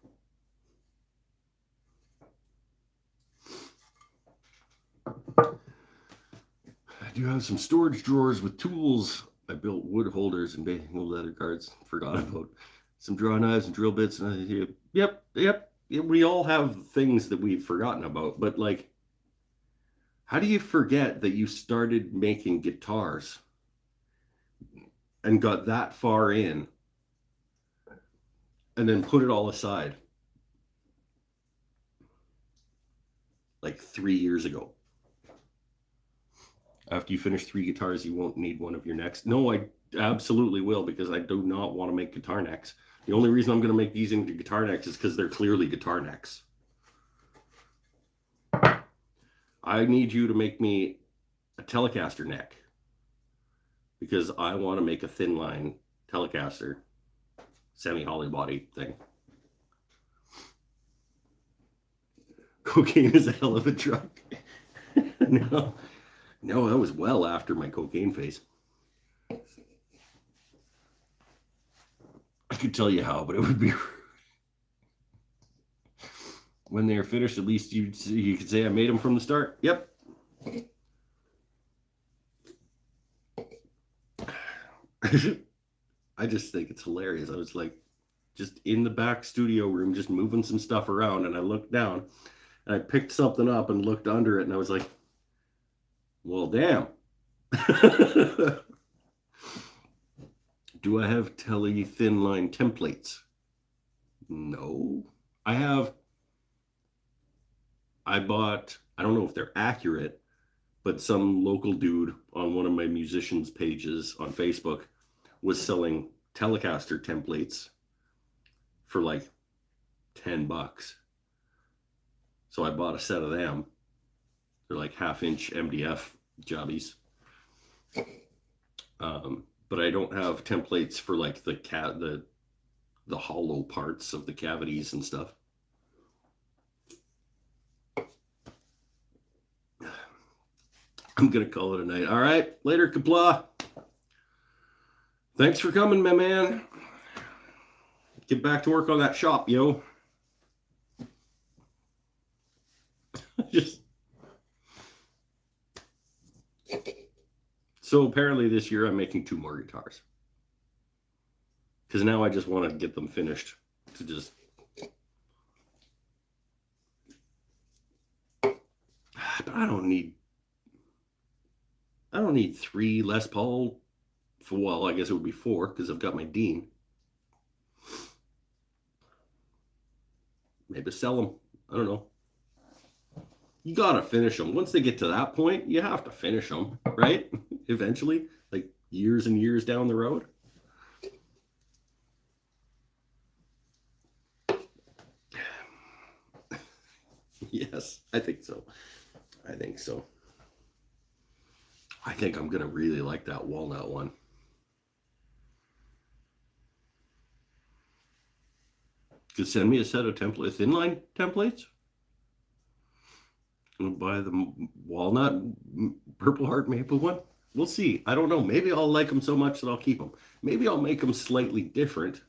I do have some storage drawers with tools. I built wood holders and baking leather guards. Forgot about some draw knives and drill bits. And yep. We all have things that we've forgotten about. But like, how do you forget that you started making guitars and got that far in and then put it all aside like 3 years ago? After you finish 3 guitars, you won't need one of your necks. No, I absolutely will, because I do not want to make guitar necks. The only reason I'm going to make these into guitar necks is because they're clearly guitar necks. I need you to make me a Telecaster neck, because I want to make a thin line Telecaster semi-holly body thing. Cocaine is a hell of a drug. No, that was well after my cocaine phase. I could tell you how, but it would be when they're finished. At least you could say I made them from the start. Yep. I just think it's hilarious. I was like, just in the back studio room, just moving some stuff around, and I looked down, and I picked something up and looked under it, and I was like, well, damn. Do I have Tele thin line templates? No. I bought, I don't know if they're accurate, but some local dude on one of my musicians' pages on Facebook was selling Telecaster templates for like $10. So I bought a set of them. They're like 1/2-inch MDF jobbies. But I don't have templates for like the hollow parts of the cavities and stuff. I'm gonna call it a night. All right, later, Kapla. Thanks for coming, my man. Get back to work on that shop, yo. Just so apparently this year I'm making 2 more guitars, because now I just want to get them finished to just. But I don't need 3 Les Paul. Well, I guess it would be 4 because I've got my Dean. Maybe sell them. I don't know. You gotta finish them. Once they get to that point, you have to finish them, right? Eventually, like years and years down the road. Yes, I think so. I think I'm gonna really like that walnut one. Could send me a set of thin line templates. I'll buy the walnut purple heart maple one. We'll see. I don't know. Maybe I'll like them so much that I'll keep them. Maybe I'll make them slightly different.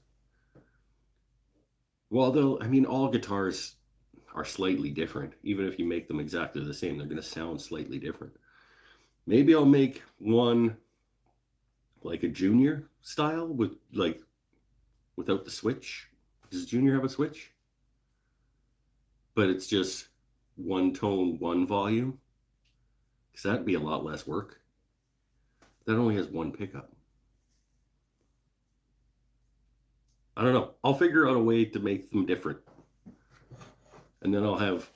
Well, though, I mean, all guitars are slightly different. Even if you make them exactly the same, they're going to sound slightly different. Maybe I'll make one like a Junior style with like without the switch. Does Junior have a switch? But it's just one tone, one volume. Because that'd be a lot less work. That only has 1 pickup. I don't know. I'll figure out a way to make them different. And then I'll have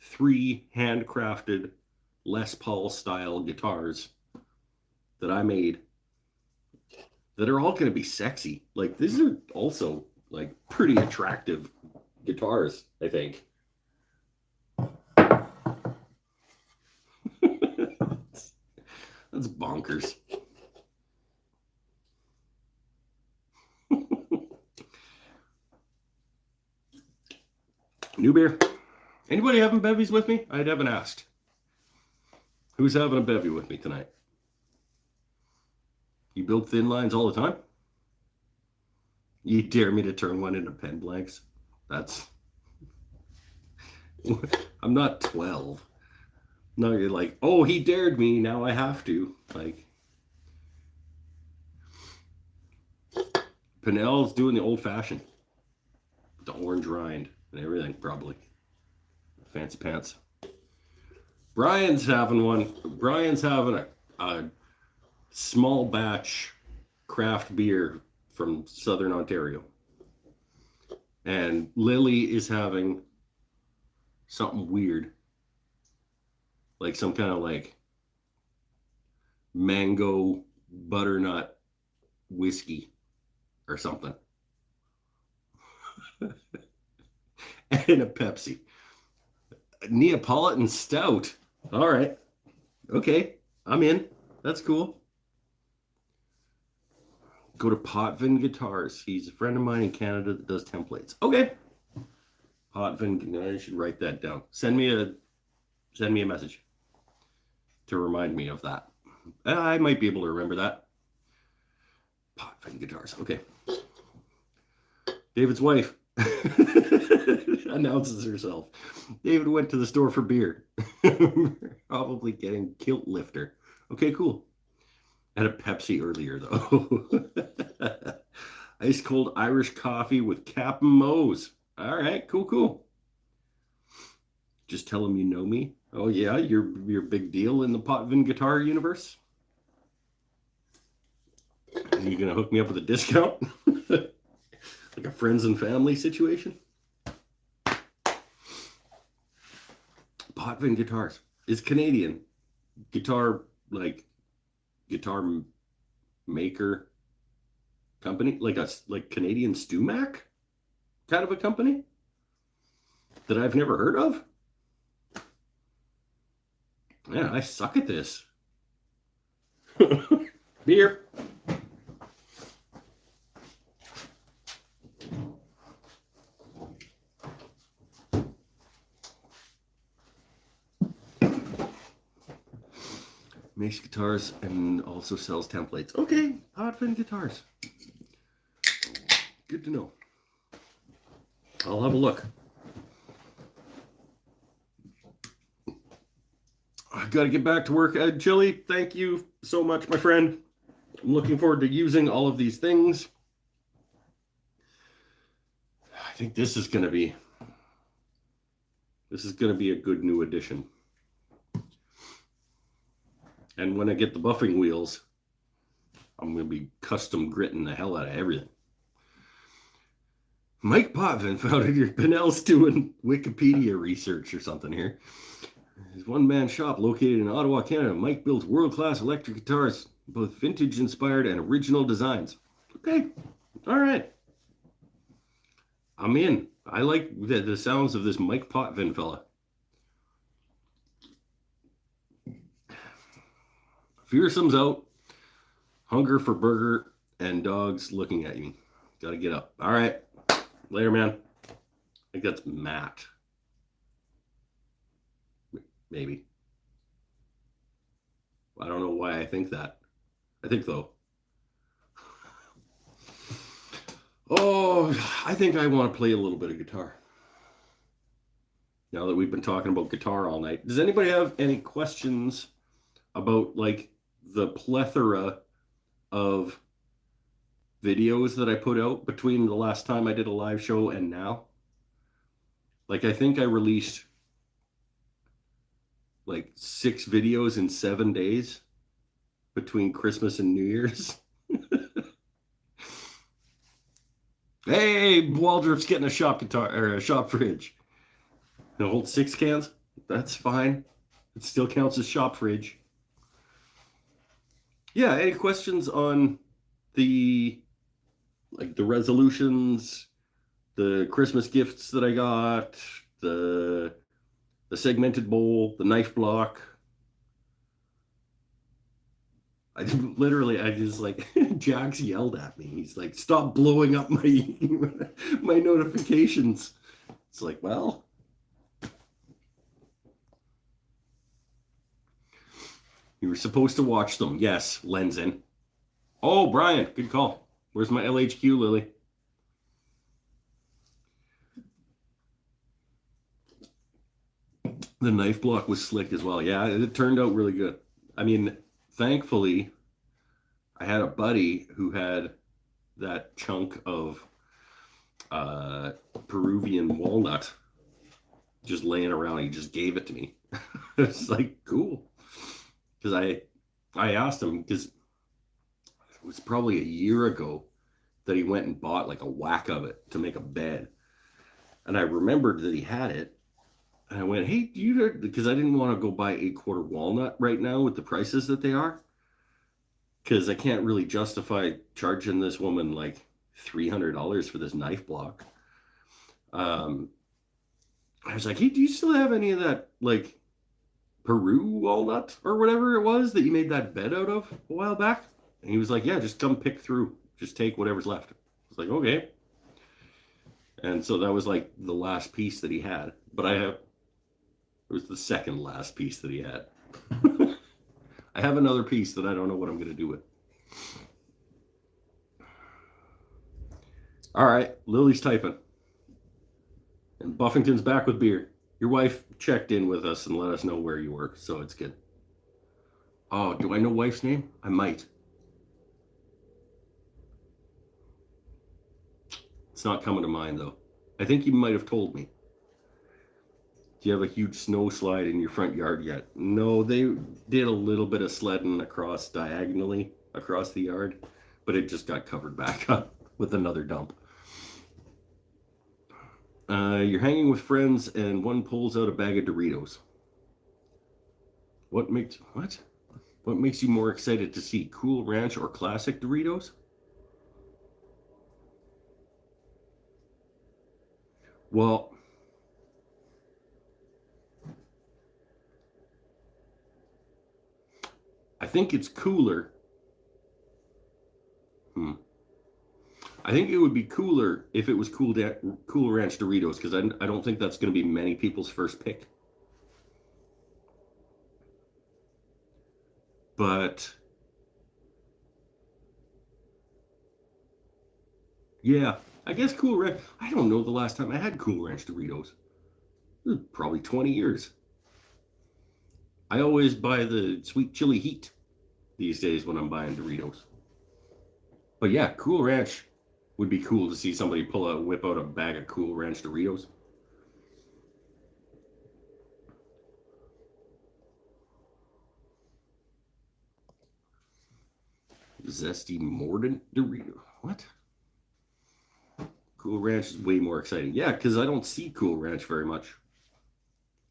3 handcrafted Les Paul style guitars that I made that are all going to be sexy. Like, these are also like pretty attractive guitars, I think. That's bonkers. New beer. Anybody having bevies with me? I haven't asked. Who's having a bevy with me tonight? You build thin lines all the time? You dare me to turn one into pen blanks? That's... I'm not 12. No, you're like, oh, he dared me, now I have to. Like, Pinnell's doing the old-fashioned. The orange rind and everything, probably. Fancy pants. Brian's having one. Brian's having a small batch craft beer from Southern Ontario. And Lily is having something weird. Like some kind of like mango butternut whiskey or something. And a Pepsi. Neapolitan stout. All right. Okay. I'm in. That's cool. Go to Potvin Guitars. He's a friend of mine in Canada that does templates. Okay. Potvin, I should write that down. Send me a message to remind me of that. I might be able to remember that. Potvin Guitars. Okay. David's wife announces herself. David went to the store for beer. Probably getting kilt lifter. Okay, cool. Had a Pepsi earlier, though. Ice cold Irish coffee with Cap'n Mo's. All right, cool. Just tell him you know me. Oh, yeah, you're a big deal in the Potvin guitar universe. Are you going to hook me up with a discount? Like a friends and family situation? Potvin Guitars is Canadian. Guitar maker company, like Canadian Stumac kind of a company that I've never heard of. Man, I suck at this. Beer. Makes guitars and also sells templates. Okay, Potvin Guitars. Good to know. I'll have a look. I've got to get back to work. Chili, thank you so much, my friend. I'm looking forward to using all of these things. I think this is going to be a good new addition. And when I get the buffing wheels, I'm going to be custom gritting the hell out of everything. Mike Potvin founded your Pinnell's doing Wikipedia research or something here. His one-man shop located in Ottawa, Canada. Mike builds world-class electric guitars, both vintage-inspired and original designs. Okay, all right. I'm in. I like the sounds of this Mike Potvin fella. Fearsome's out. Hunger for burger and dogs looking at you. Gotta get up. All right. Later, man. I think that's Matt. Maybe. I don't know why I think that. I think, though. Oh, I think I want to play a little bit of guitar. Now that we've been talking about guitar all night. Does anybody have any questions about, like, the plethora of videos that I put out between the last time I did a live show and now? Like, I think I released like 6 videos in 7 days between Christmas and New Year's. Hey, Waldrop's getting a shop guitar or a shop fridge. It'll hold 6 cans. That's fine. It still counts as shop fridge. Yeah, any questions on the the resolutions, the Christmas gifts that I got, the the segmented bowl, the knife block? I literally, I just like Jax yelled at me. He's like, "Stop blowing up my my notifications." It's like, well, you were supposed to watch them. Yes, Lenzen. Oh, Brian, good call. Where's my LHQ, Lily? The knife block was slick as well. Yeah, it turned out really good. I mean, thankfully, I had a buddy who had that chunk of uh, Peruvian walnut just laying around. He just gave it to me. It's like cool because I asked him because it was probably a year ago that he went and bought like a whack of it to make a bed, and I remembered that he had it. And I went, hey, do you, because I didn't want to go buy 8 quarter walnut right now with the prices that they are, because I can't really justify charging this woman like $300 for this knife block. Um, I was like, hey, do you still have any of that like Peru walnut or whatever it was that you made that bed out of a while back? And he was like, yeah, just come pick through. Just take whatever's left. I was like, okay. And so that was like the last piece that he had. But it was the second last piece that he had. I have another piece that I don't know what I'm going to do with. All right, Lily's typing. And Buffington's back with beer. Your wife checked in with us and let us know where you were, so it's good. Oh, do I know wife's name? I might. It's not coming to mind, though. I think you might have told me. Do you have a huge snow slide in your front yard yet? No, they did a little bit of sledding across diagonally across the yard, but it just got covered back up with another dump. You're hanging with friends and one pulls out a bag of Doritos. What makes what? What makes you more excited to see Cool Ranch or classic Doritos? Well, I think it's cooler. Hmm. I think it would be cooler if it was Cool Ranch Doritos because I don't think that's going to be many people's first pick. But yeah, I guess Cool Ranch. I don't know the last time I had Cool Ranch Doritos. It was probably 20 years. I always buy the sweet chili heat these days when I'm buying Doritos. But yeah, Cool Ranch would be cool to see somebody whip out a bag of Cool Ranch Doritos. Zesty Mordant Dorito. What? Cool Ranch is way more exciting. Yeah, because I don't see Cool Ranch very much.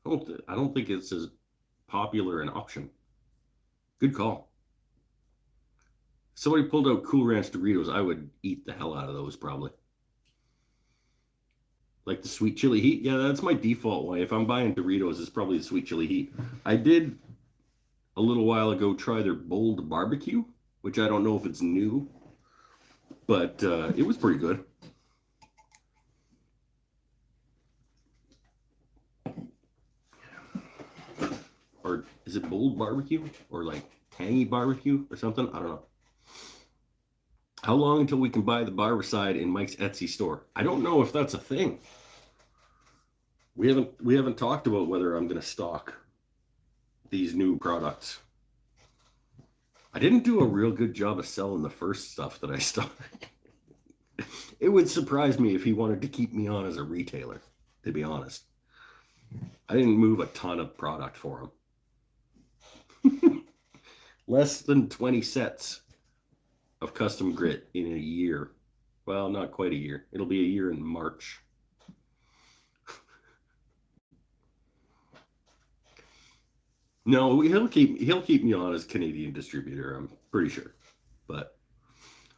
I don't think it's as popular an option. Good call. If somebody pulled out Cool Ranch Doritos, I would eat the hell out of those probably. Like the sweet chili heat. Yeah, that's my default way. If I'm buying Doritos, it's probably the sweet chili heat. I did a little while ago try their bold barbecue, which I don't know if it's new, but it was pretty good. Or is it bold barbecue or like tangy barbecue or something? I don't know. How long until we can buy the barbicide in Mike's Etsy store? I don't know if that's a thing. We haven't talked about whether I'm going to stock these new products. I didn't do a real good job of selling the first stuff that I stocked. It would surprise me if he wanted to keep me on as a retailer, to be honest. I didn't move a ton of product for him. Less than 20 sets of custom grit in a year. Well, not quite a year. It'll be a year in March. No, he'll keep me on as Canadian distributor. I'm pretty sure, but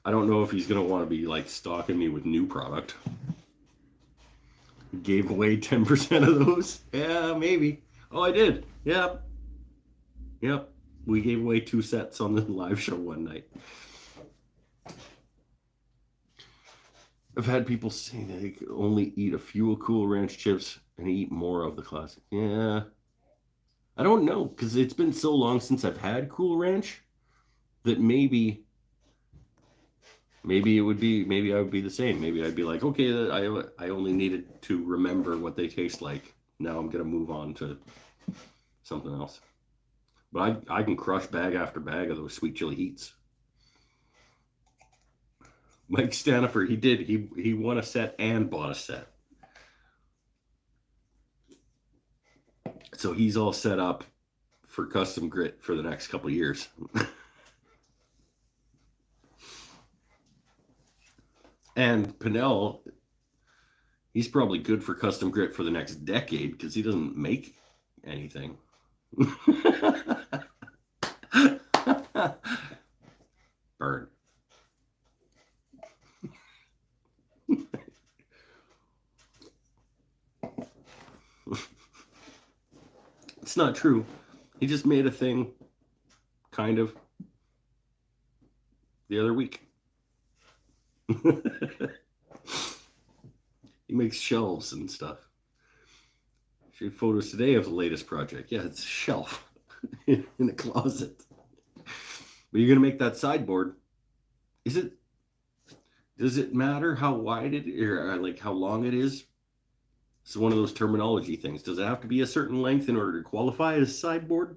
I don't know if he's gonna want to be like stocking me with new product. Gave away 10% of those. Yeah, maybe. Oh, I did. Yep, yep. We gave away 2 sets on the live show one night. I've had people say they could only eat a few of Cool Ranch chips and eat more of the classic. Yeah, I don't know because it's been so long since I've had Cool Ranch that maybe it would be maybe I would be the same. Maybe I'd be like, okay, I only needed to remember what they taste like. Now I'm gonna move on to something else. But I can crush bag after bag of those sweet chili heats. Mike Stanifer, he won a set and bought a set. So he's all set up for custom grit for the next couple of years. And Pinnell, he's probably good for custom grit for the next decade because he doesn't make anything. Burn. It's not true. He just made a thing, kind of, the other week. He makes shelves and stuff. Showed photos today of the latest project. Yeah, it's a shelf in a closet. But you're gonna make that sideboard. Is it? Does it matter how wide it or like how long it is? It's one of those terminology things. Does it have to be a certain length in order to qualify as sideboard?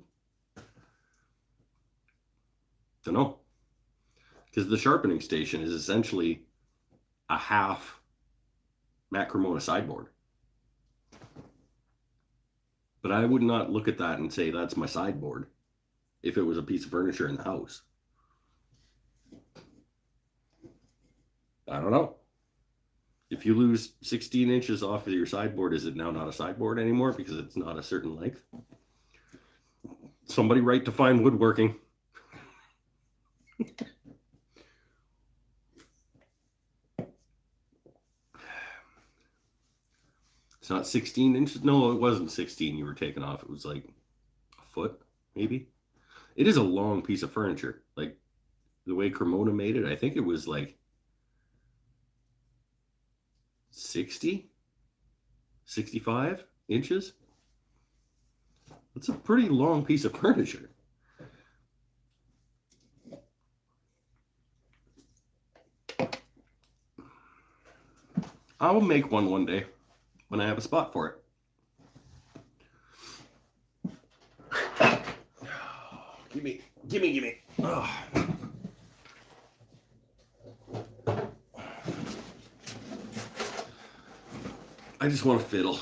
Don't know. Because the sharpening station is essentially a half Matt Cremona sideboard. But I would not look at that and say that's my sideboard if it was a piece of furniture in the house. I don't know. If you lose 16 inches off of your sideboard, is it now not a sideboard anymore because it's not a certain length? Somebody write Define Woodworking. It's not 16 inches. No, it wasn't 16 you were taking off. It was like a foot, maybe. It is a long piece of furniture. Like the way Cremona made it, I think it was like 60, 65 inches. That's a pretty long piece of furniture. I'll make one day when I have a spot for it. Give me. Oh. I just want to fiddle.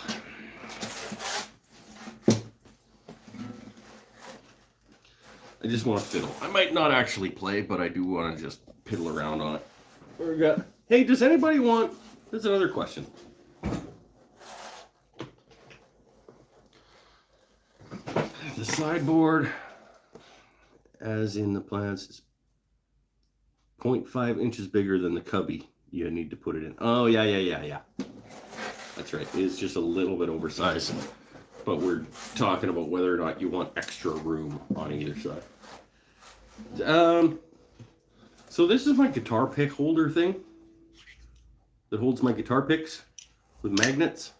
I just want to fiddle. I might not actually play, but I do want to just piddle around on it. Hey, does anybody want... There's another question. The sideboard, as in the plans, is 0.5 inches bigger than the cubby you need to put it in. Oh, yeah. That's right. It's just a little bit oversized. But we're talking about whether or not you want extra room on either side. So this is my guitar pick holder thing that holds my guitar picks with magnets.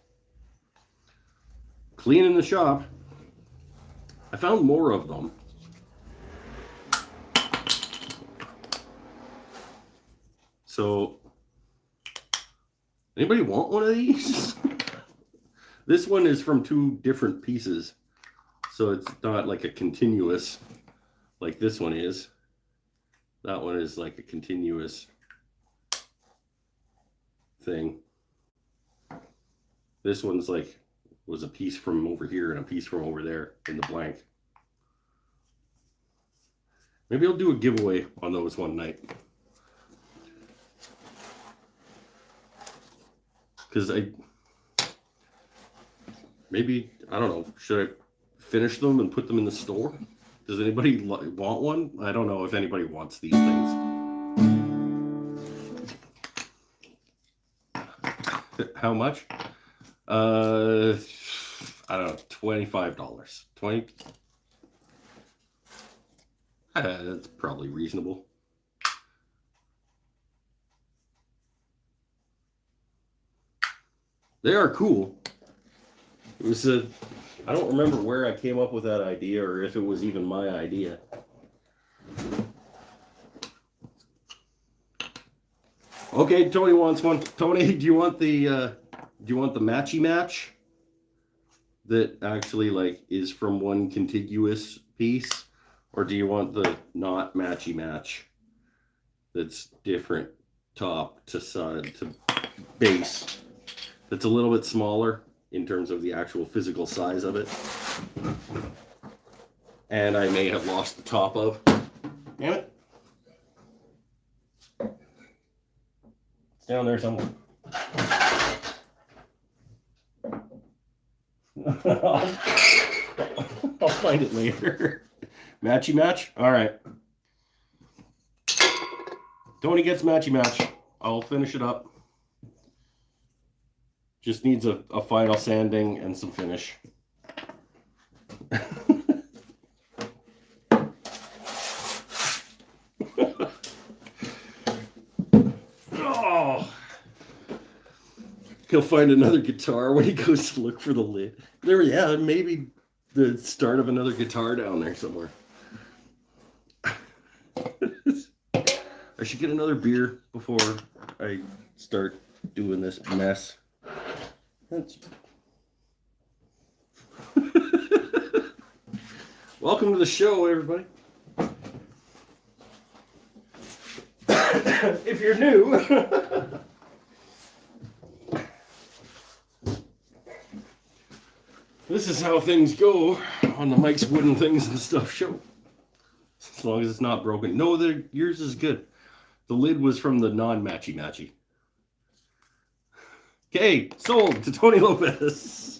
Cleaning the shop. I found more of them. So, anybody want one of these? This one is from 2 different pieces. So it's not like a continuous, like this one is. That one is like a continuous thing. This one's like, was a piece from over here and a piece from over there in the blank. Maybe I'll do a giveaway on those one night. Because I don't know, should I finish them and put them in the store. Does anybody want one? I don't know if anybody wants these things. How much? I don't know, $25. 20. That's probably reasonable. They are cool. It was I don't remember where I came up with that idea or if it was even my idea. Okay, Tony wants one. Tony, do you want the matchy match that actually like is from one contiguous piece, or do you want the not matchy match that's different top to side to base? That's a little bit smaller in terms of the actual physical size of it. And I may have lost the top of. Damn it. It's down there somewhere. I'll find it later. Matchy match? All right. Tony gets matchy match. I'll finish it up. Just needs a final sanding and some finish. Oh. He'll find another guitar when he goes to look for the lid. There, yeah, maybe the start of another guitar down there somewhere. I should get another beer before I start doing this mess. Welcome to the show, everybody. If you're new, this is how things go on the Mike's Wooden Things and Stuff show. As long as it's not broken. No, yours is good. The lid was from the non-matchy matchy. Okay, sold to Tony Lopez.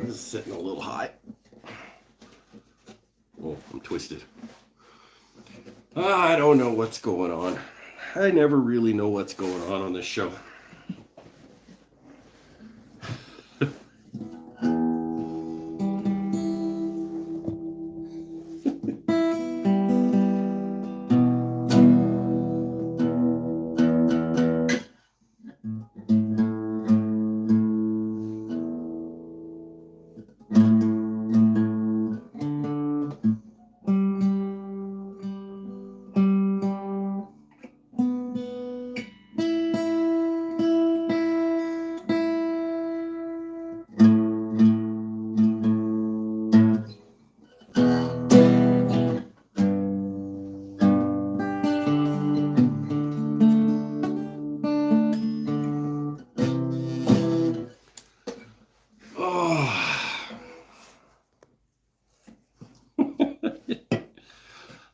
This is sitting a little high. Oh, I'm twisted. I don't know what's going on. I never really know what's going on this show.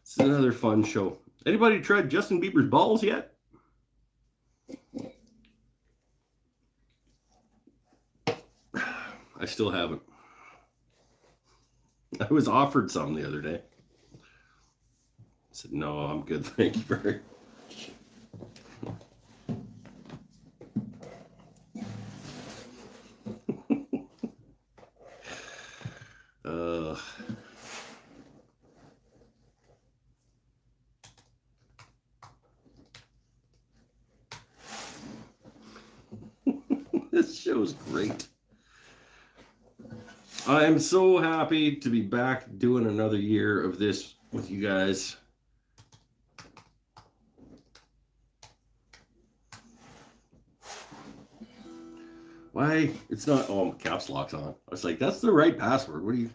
It's another fun show. Anybody tried Justin Bieber's balls yet? I still haven't. I was offered some the other day. I said, no, I'm good. Thank you very much. This show's great. I'm so happy to be back doing another year of this with you guys. Why? It's not. Oh, caps lock's on. I was like, that's the right password. What do you.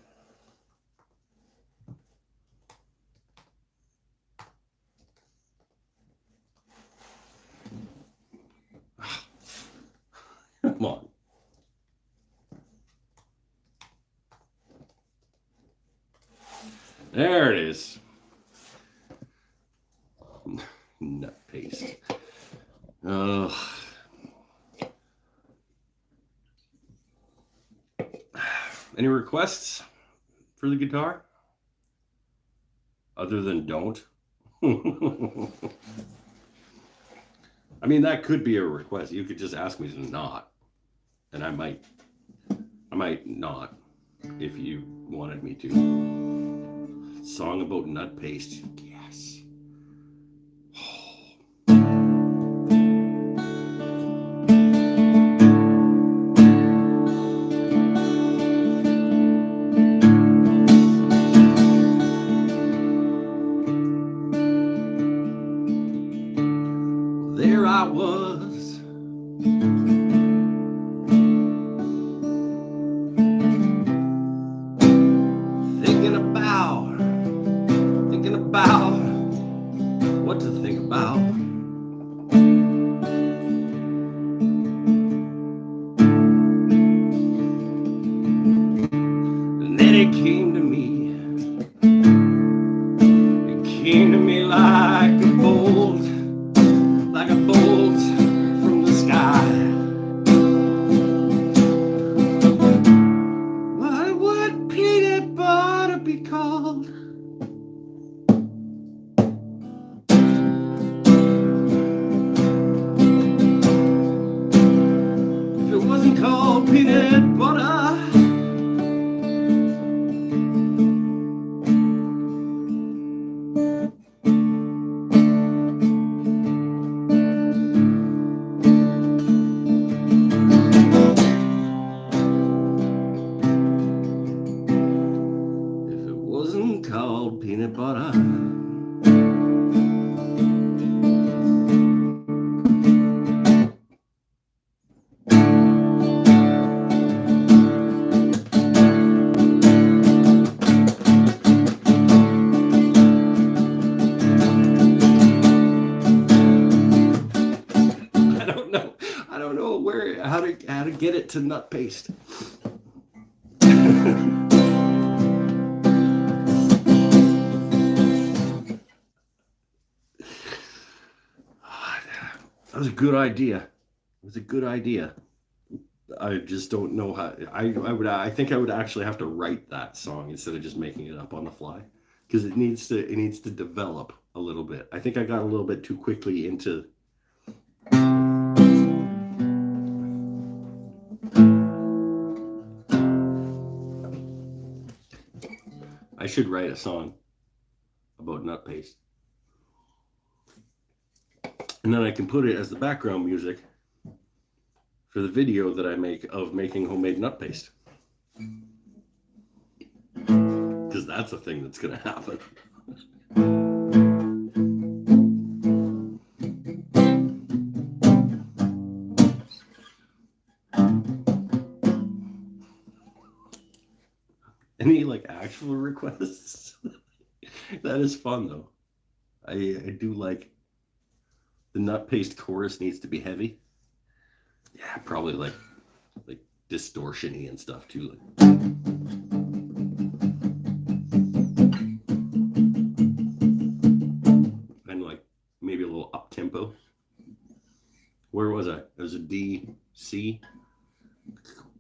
Come on. There it is. Nut paste. Any requests for the guitar? Other than don't? I mean, that could be a request. You could just ask me to not. And I might not if you wanted me to. Song about nut paste. Yes. There I was, thinking about what to think about. And then it came to me. It came to me like a bolt from the sky. What would peanut butter be called? If it wasn't called peanut butter. If it wasn't called peanut butter. I don't know how to get it to nut paste. That was a good idea. It was a good idea. I just don't know how. I think I would actually have to write that song instead of just making it up on the fly, because it needs to develop a little bit. I think I got a little bit too quickly into. I should write a song about nut paste, and then I can put it as the background music for the video that I make of making homemade nut paste, because that's a thing that's gonna happen. Any like actual requests? That is fun though. I do like the nut paste chorus needs to be heavy. Yeah, probably like distortion-y and stuff too. Like. And like maybe a little up tempo. Where was I? It was a D, C,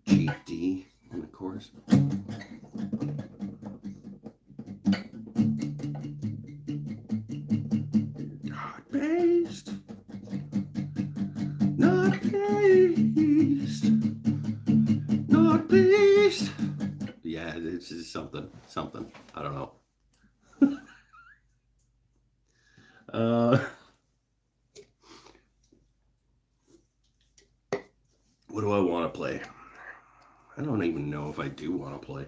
G, D in the chorus. Nut paste. Nut paste. Nut paste. Yeah, it's just something. I don't know. What do I want to play? I don't even know if I do want to play.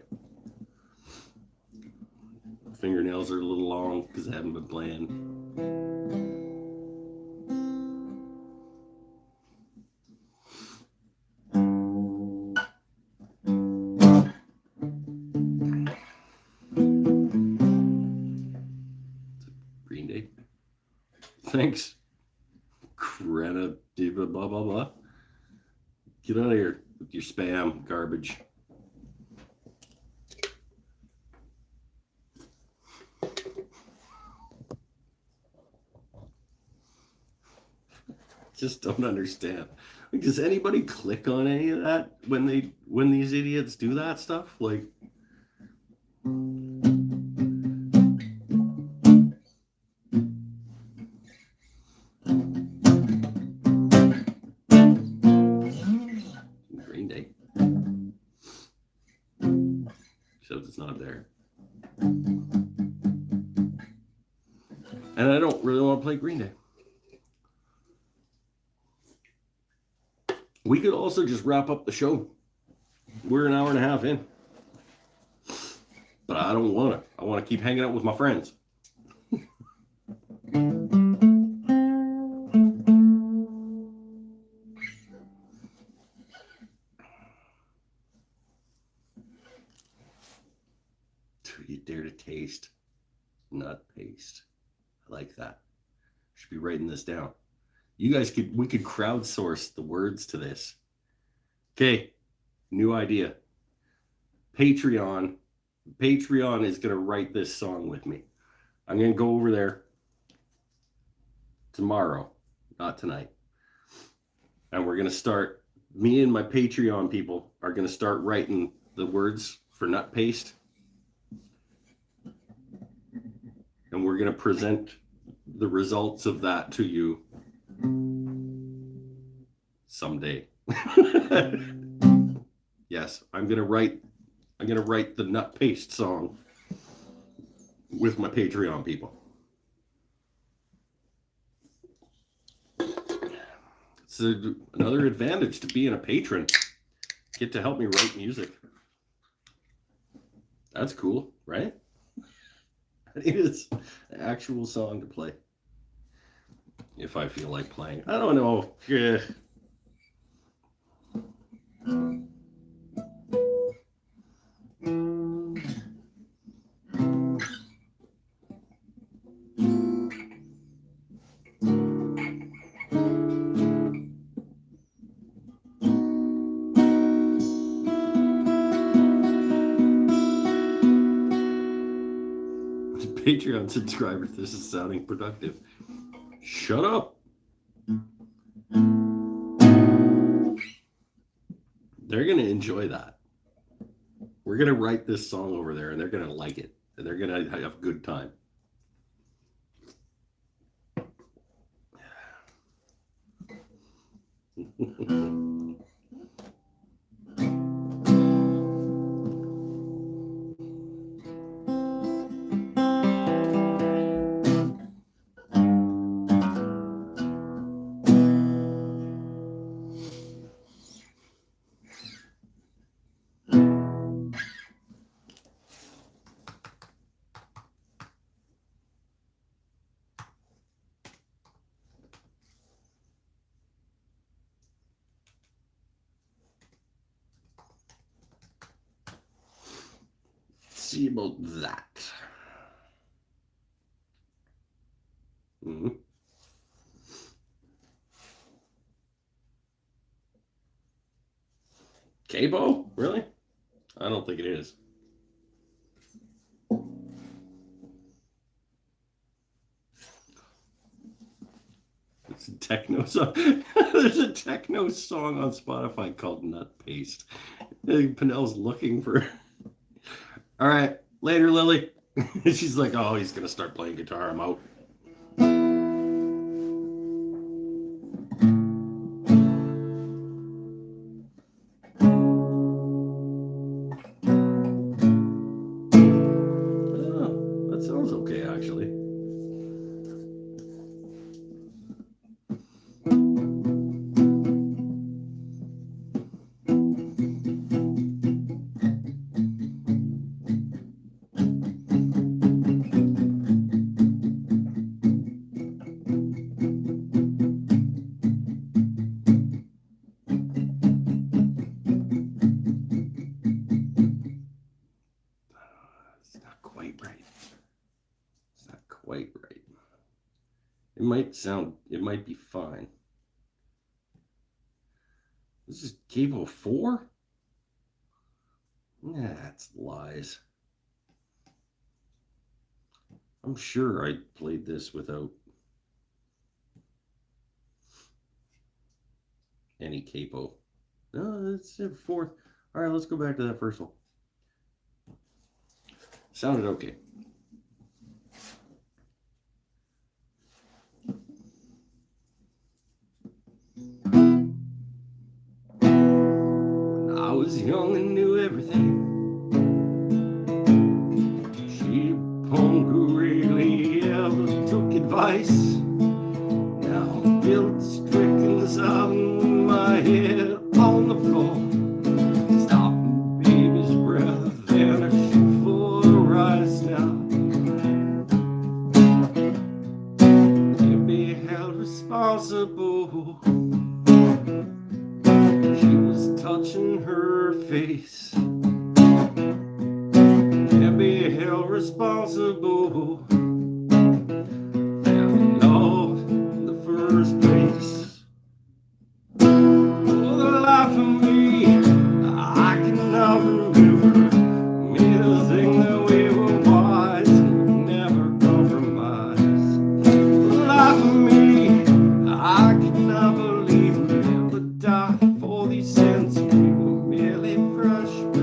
Fingernails are a little long because I haven't been playing. Green Day. Thanks. Greta, blah, blah, blah, blah. Get out of here with your spam garbage. Just don't understand. Like, does anybody click on any of that when these idiots do that stuff? Like, Green Day. Except it's not there. And I don't really want to play Green Day. We could also just wrap up the show. We're an hour and a half in. But I don't want to. I want to keep hanging out with my friends. You dare to taste nut paste. I like that. Should be writing this down. We could crowdsource the words to this. Okay, new idea. Patreon is going to write this song with me. I'm going to go over there tomorrow, not tonight. And we're going to start, me and my Patreon people are going to start writing the words for nut paste. And we're going to present the results of that to you someday. Yes, I'm going to write the nut paste song with my Patreon people. It's another advantage to being a patron. Get to help me write music. That's cool, right? It is an actual song to play. If I feel like playing. I don't know. Yeah. Patreon subscribers, this is sounding productive. Shut up. They're going to enjoy that. We're going to write this song over there and they're going to like it. And they're going to have a good time. See about that. Mm-hmm. Cabo? Really? I don't think it is. It's a techno song. There's a techno song on Spotify called Nut Paste. Pinnell's looking for. All right, later, Lily. She's like, oh, he's gonna start playing guitar. I'm out. Oh, that sounds okay, actually. It might be fine. This is cable 4? Nah, that's lies. I'm sure I played this without. any capo. No, that's it. Fourth. All right, let's go back to that first one. Sounded okay. When I was young and knew everything, she really ever took advice. Now guilt stricken's on my head on the floor. Stopping baby's breath and a shoot for the rise now. Can't be held responsible. She was touching her face. Can't be held responsible. Fell in love in the first place. For the life of me, I cannot remember anything that we were wise and never compromised. For the life of me, I cannot believe we ever died for these sins. We were merely freshmen.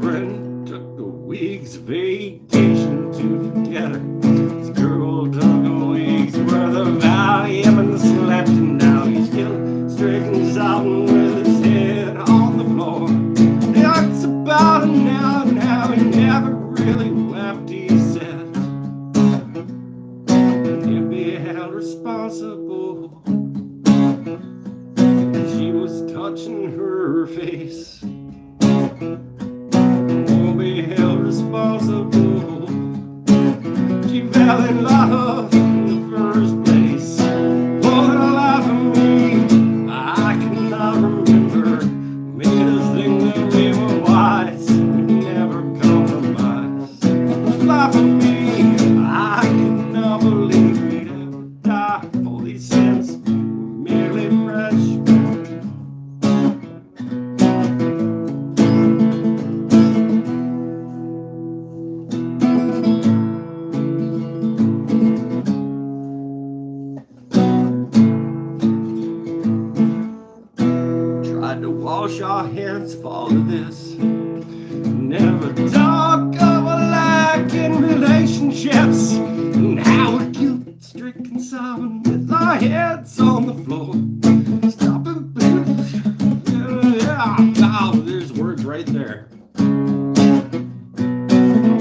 Friend took a week's vacation to forget her. This girl took a week's worth of Valium and slept, and now he's still stricken out with his head on the floor. He talks about it now he never really wept, he said. Can't be held responsible. She was touching her face. Won't be held responsible. She fell in love in the first place. For the life of me, I cannot remember. Made us think that we were wise, we never compromised. For the life of me, I cannot believe we'd ever die for these sins. We're merely freshmen. To wash our hands for all of this. Never talk of a lack in relationships, and how we're guilt-stricken sobbing with our heads on the floor. Stop it, oh, there's words right there. I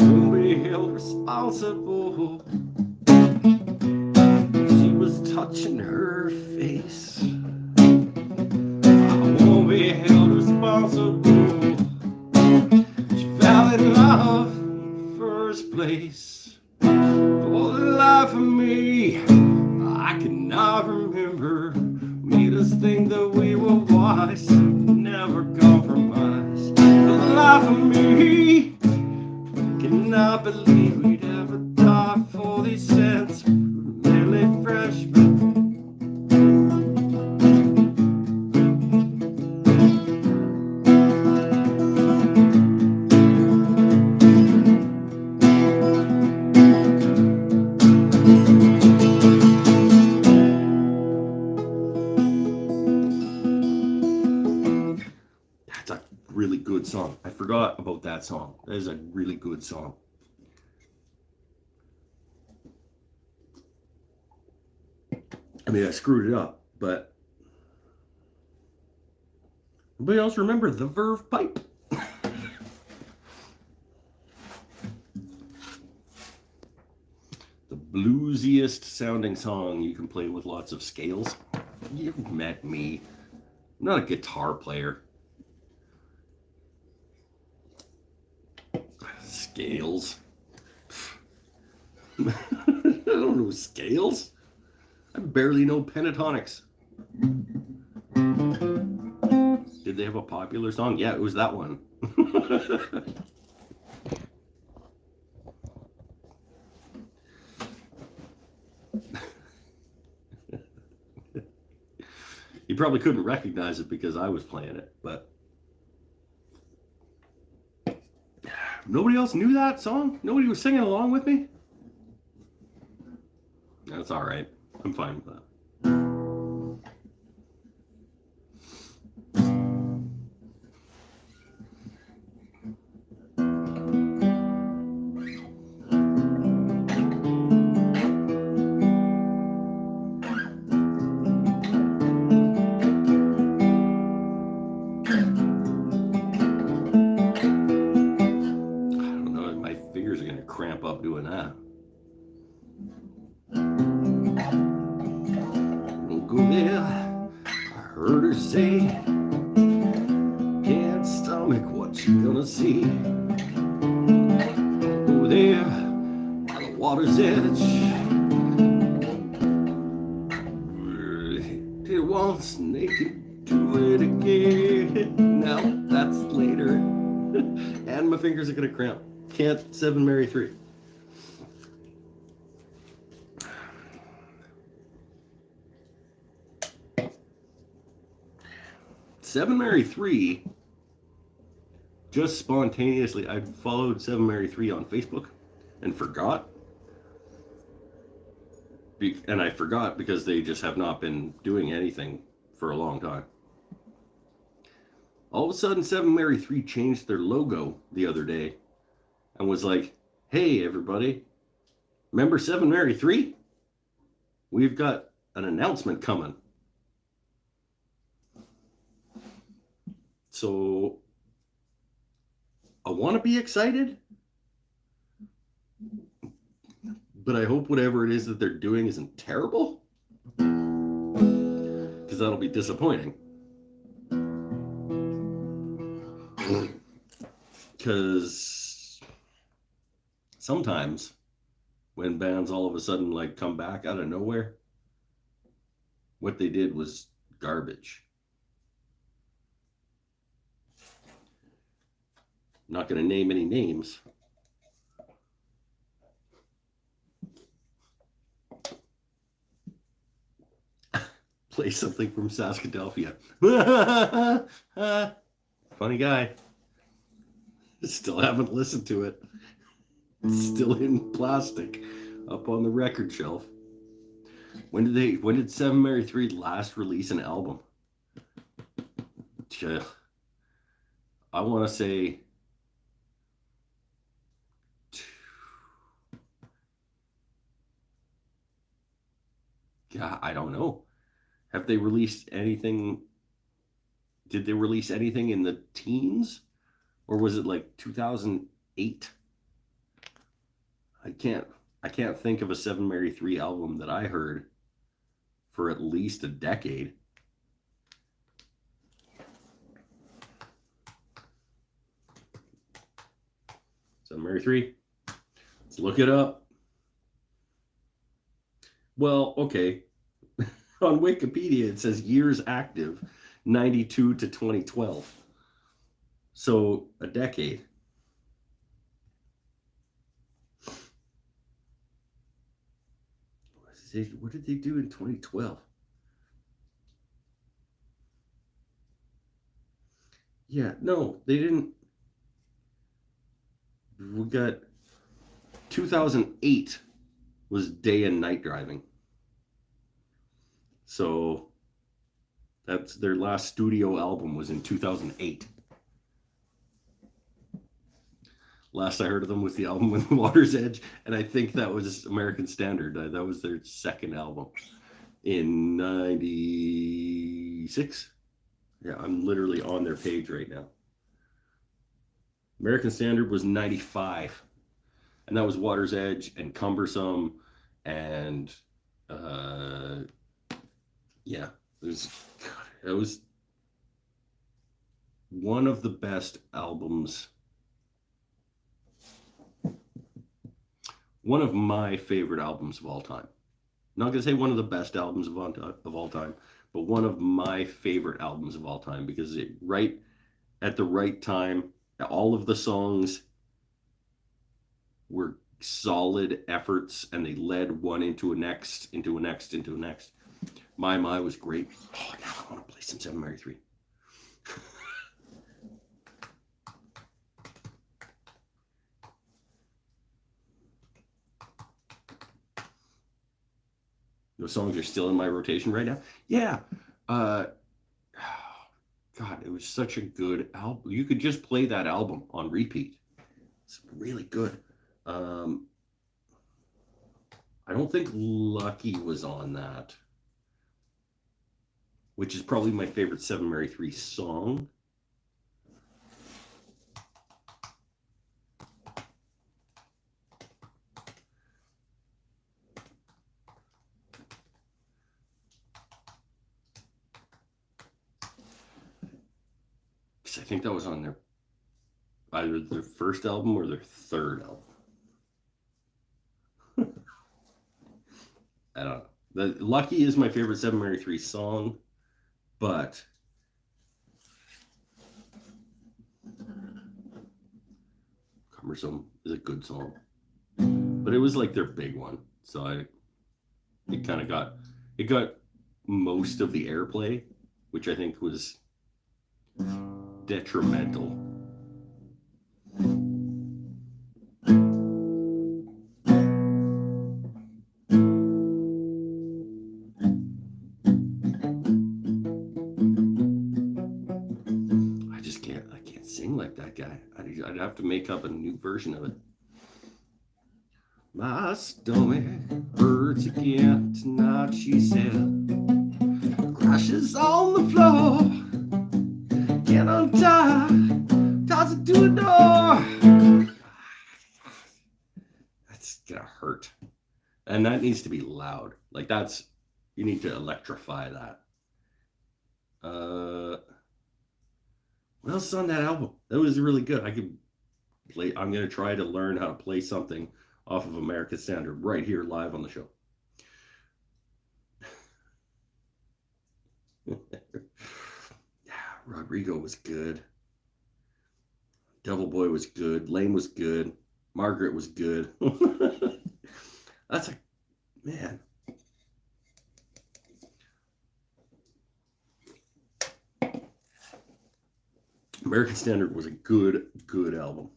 won't be held responsible. She was touching her face. Won't be held responsible. She fell in love in the first place. For the life of me, I cannot remember. Made us think that we were wise, never compromised. For the life of me, I cannot believe we'd ever die for these sins. We're merely freshmen. Really good song. I forgot about that song. That is a really good song. I mean, I screwed it up, but anybody else remember the Verve Pipe? The bluesiest sounding song you can play with lots of scales. You've met me. I'm not a guitar player. Scales. I don't know scales. I barely know pentatonics. Did they have a popular song? Yeah, it was that one. He probably couldn't recognize it because I was playing it, but nobody else knew that song? Nobody was singing along with me? That's all right. I'm fine with that. Cramp up doing that. Don't go there, I heard her say, can't stomach what you're gonna see. Go there, by the water's edge. Did it once, naked, do it again. Now that's later. And my fingers are gonna cramp. Can't 7 Marry 3. Seven Marry 3, just spontaneously, I followed 7 Marry 3 on Facebook and forgot. And I forgot because they just have not been doing anything for a long time. All of a sudden, 7 Marry 3 changed their logo the other day and was like, hey, everybody, remember 7 Marry 3? We've got an announcement coming. So, I want to be excited, but I hope whatever it is that they're doing isn't terrible, because that'll be disappointing. Because sometimes when bands all of a sudden like come back out of nowhere, what they did was garbage. I'm not going to name any names. Play something from Saskatoon. Funny guy. Still haven't listened to it. It's still in plastic up on the record shelf. When did 7 Marry 3 last release an album? I want to say I don't know. Have they released anything? Did they release anything in the teens? Or was it like 2008? I can't think of a 7 Marry 3 album that I heard for at least a decade. So 7 Marry 3. Let's look it up. Well, okay. On Wikipedia, it says years active, 92 to 2012. So a decade. What did they do in 2012? Yeah, no, they didn't. We got 2008 was Day and Night Driving. So that's their last studio album was in 2008. Last I heard of them was the album with Water's Edge, and I think that was American Standard. That was their second album in 96. Yeah, I'm literally on their page right now. American Standard was 95, and that was Water's Edge and Cumbersome, and yeah, it was one of the best albums. One of my favorite albums of all time. I'm not going to say one of the best albums of all time, but one of my favorite albums of all time, because it right at the right time, all of the songs were solid efforts, and they led one into a next, into a next, into a next. My was great. Oh, now I want to play some Seven Mary 3. Those songs are still in my rotation right now. Yeah. God, it was such a good album. You could just play that album on repeat. It's really good. I don't think Lucky was on that, which is probably my favorite Seven Mary 3 song. Because I think that was on their either their first album or their third album. I don't know. The Lucky is my favorite Seven Mary 3 song, but Cumbersome is a good song. But it was like their big one. So it kind of got most of the airplay, which I think was detrimental. I can't sing like that guy. I'd have to make up a new version of it. My stomach hurts again tonight, she said. Crashes on the floor. Can't untie. Toss it to a door. That's gonna hurt. And that needs to be loud. Like you need to electrify that. What else is on that album? That was really good. I'm gonna try to learn how to play something off of American Standard right here live on the show. Yeah, Rodrigo was good. Devil Boy was good. Lane was good. Margaret was good. That's a man. American Standard was a good album.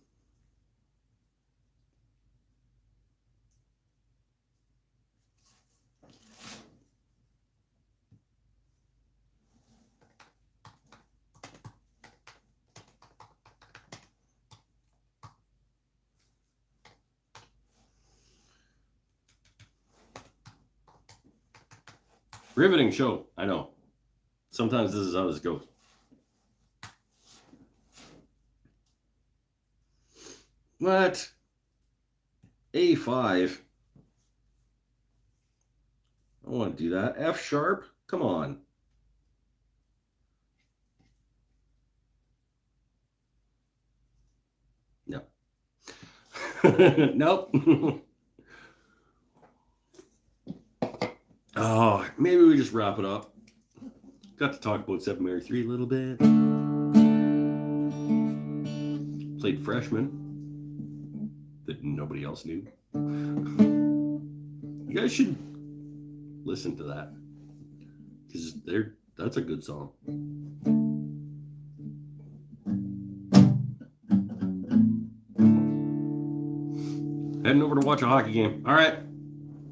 Riveting show, I know. Sometimes this is how this goes. What? A5. I don't want to do that. F sharp? Come on. No. Nope. Oh, maybe we just wrap it up. Got to talk about Seven Mary 3 a little bit. Played Freshman that nobody else knew. You guys should listen to that because that's a good song. Heading over to watch a hockey game. All right.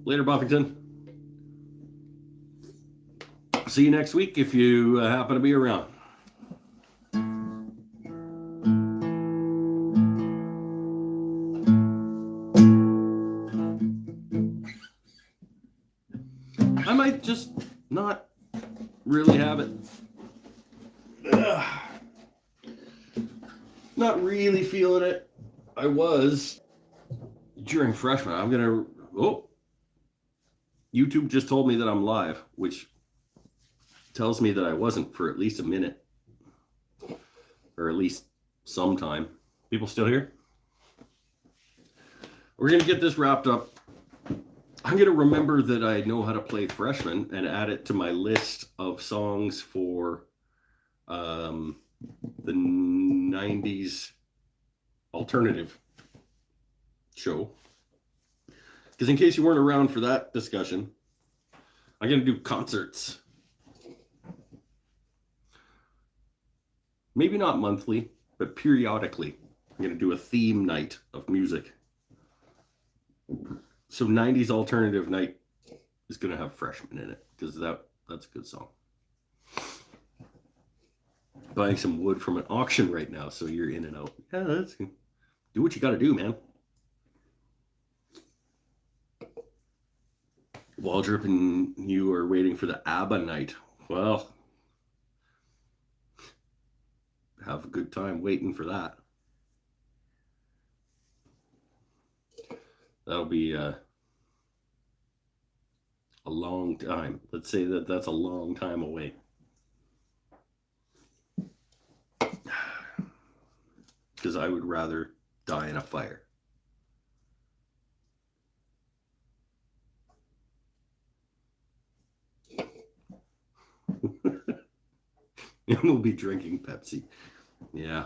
Later, Buffington. See you next week if you happen to be around. I might just not really have it. Not really feeling it. I was during freshman. YouTube just told me that I'm live, which tells me that I wasn't for at least a minute. Or at least some time. People still here? We're going to get this wrapped up. I'm going to remember that I know how to play Freshman and add it to my list of songs for the 90s alternative show. Because in case you weren't around for that discussion, I'm going to do concerts. Maybe not monthly, but periodically. I'm going to do a theme night of music. So 90s alternative night is going to have Freshman in it, because that's a good song. Buying some wood from an auction right now, so you're in and out. Yeah, that's good. Do what you got to do, man. Waldrop and you are waiting for the ABBA night. Well, have a good time waiting for that. That'll be a long time. Let's say that's a long time away. Because I would rather die in a fire. And we'll be drinking Pepsi. Yeah.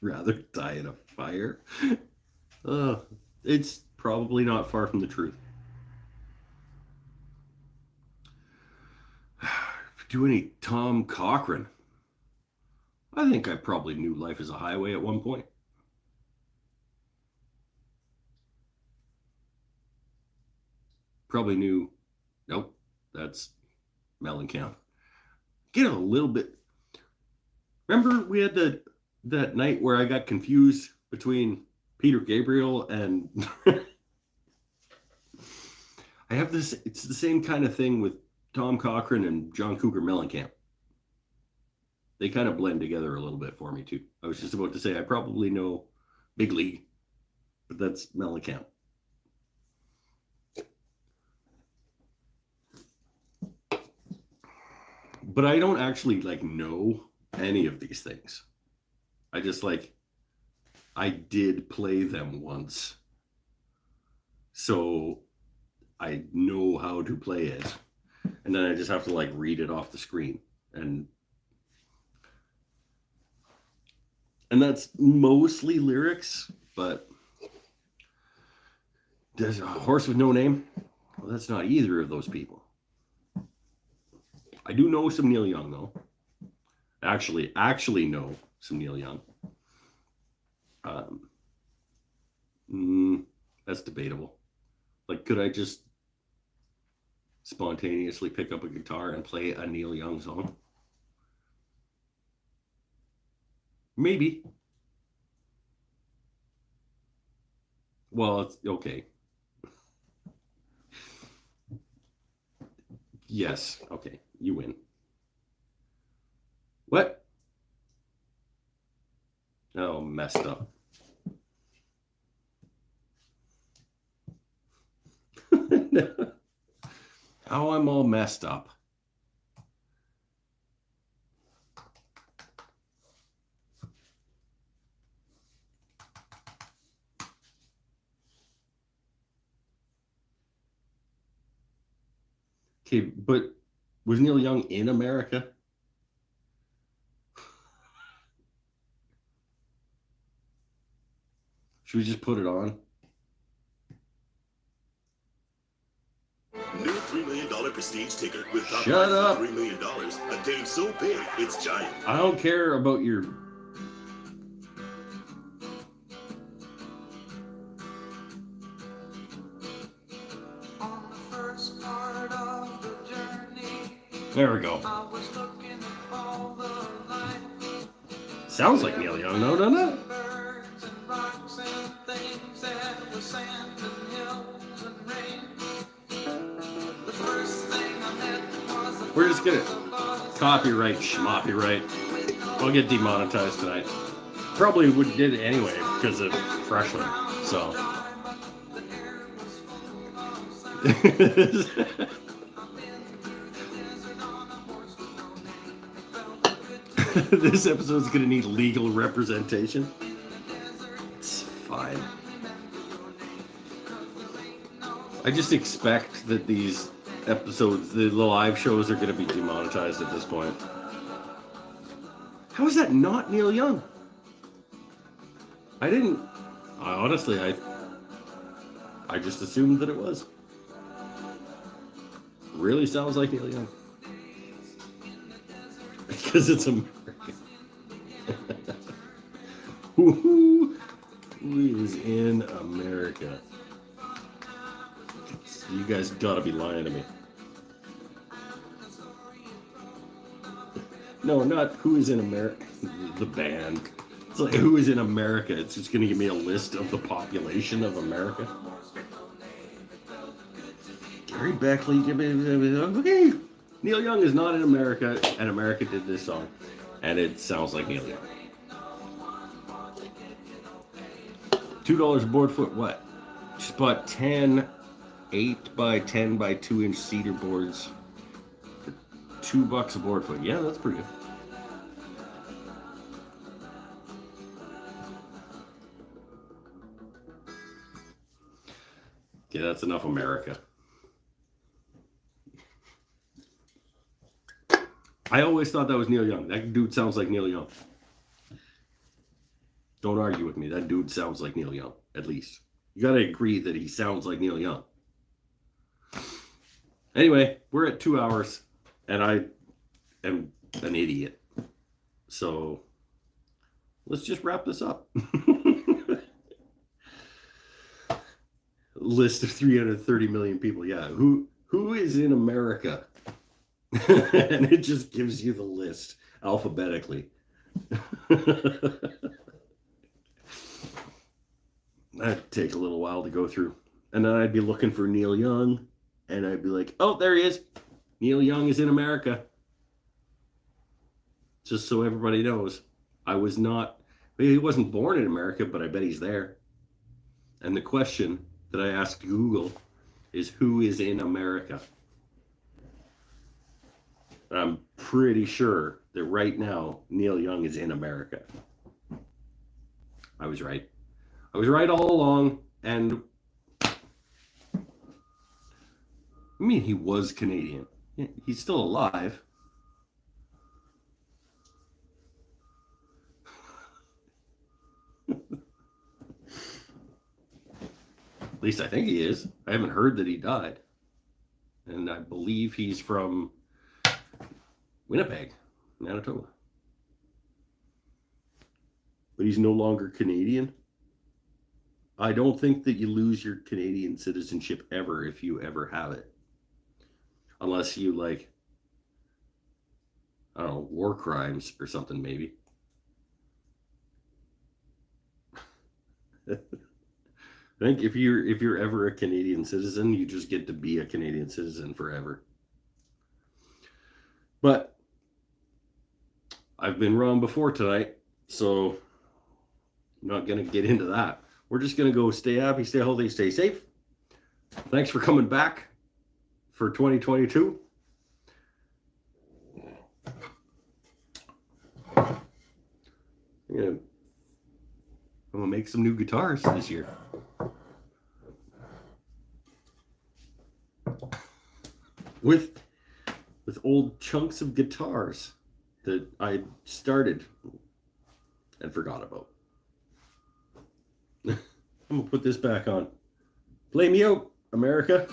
Rather die in a fire? It's probably not far from the truth. Do any Tom Cochrane? I think I probably knew Life is a Highway at one point. Probably knew, nope, that's Mellencamp. Get a little bit. Remember we had that night where I got confused between Peter Gabriel and I have this, it's the same kind of thing with Tom Cochrane and John Cougar Mellencamp. They kind of blend together a little bit for me too. I was just about to say I probably know Big League, but that's Mellencamp. But I don't actually know any of these things. I just I did play them once. So I know how to play it. And then I just have to read it off the screen. And that's mostly lyrics, but there's a Horse with No Name. Well, that's not either of those people. I do know some Neil Young, though. Actually know some Neil Young. That's debatable. Could I just spontaneously pick up a guitar and play a Neil Young song? Maybe. Well, it's okay. Yes. Okay. You win. What? Oh, messed up. How I'm all messed up. Okay, but was Neil Young in America? Should we just put it on? New $3 million prestige ticket with top Shut up. $3 million. A game so big, it's giant. I don't care about your... On the first part of the journey, There we go. I was looking at all the life. Sounds like Neil Young, no, doesn't it? Birds and rocks and things and the sand and hills and rain. The first thing I met was the We're just gonna copyright, schmoppyright. I'll get demonetized tonight. Probably would did it anyway because of Freshman. So this episode's gonna need legal representation. It's fine. I just expect that these episodes, the live shows, are going to be demonetized at this point. How is that not Neil Young? I didn't... I just assumed that it was. Really sounds like Neil Young. Because it's American. Who is in America? You guys gotta be lying to me. No, not who is in America. The band. It's like who is in America. It's just gonna give me a list of the population of America. Gary Beckley. Okay. Neil Young is not in America, and America did this song, and it sounds like Neil Young. $2 a board foot. What? Just bought 10 8 by 10 by 2 inch cedar boards for $2 a board foot. Yeah, that's pretty good. Okay, that's enough America. I always thought that was Neil Young. That dude sounds like Neil Young. Don't argue with me. That dude sounds like Neil Young, at least. You gotta agree that he sounds like Neil Young. Anyway, we're at 2 hours, and I am an idiot. So, let's just wrap this up. List of 330 million people. Yeah, who is in America? And it just gives you the list alphabetically. That'd take a little while to go through. And then I'd be looking for Neil Young, and I'd be like, oh, there he is. Neil Young is in America. Just so everybody knows. He wasn't born in America, but I bet he's there. And the question that I asked Google is, who is in America? And I'm pretty sure that right now, Neil Young is in America. I was right. I was right all along, and I mean, he was Canadian. He's still alive. At least I think he is. I haven't heard that he died. And I believe he's from Winnipeg, Manitoba. But he's no longer Canadian. I don't think that you lose your Canadian citizenship ever if you ever have it. Unless you, like, I don't know, war crimes or something, maybe. I think if you're ever a Canadian citizen, you just get to be a Canadian citizen forever. But I've been wrong before tonight, so I'm not going to get into that. We're just going to go stay happy, stay healthy, stay safe. Thanks for coming back for 2022. I'm gonna make some new guitars this year. With old chunks of guitars that I started and forgot about. I'm gonna put this back on. Play me out, America.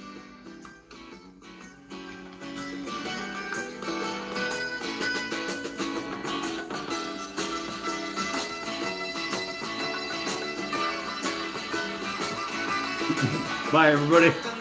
Bye, everybody.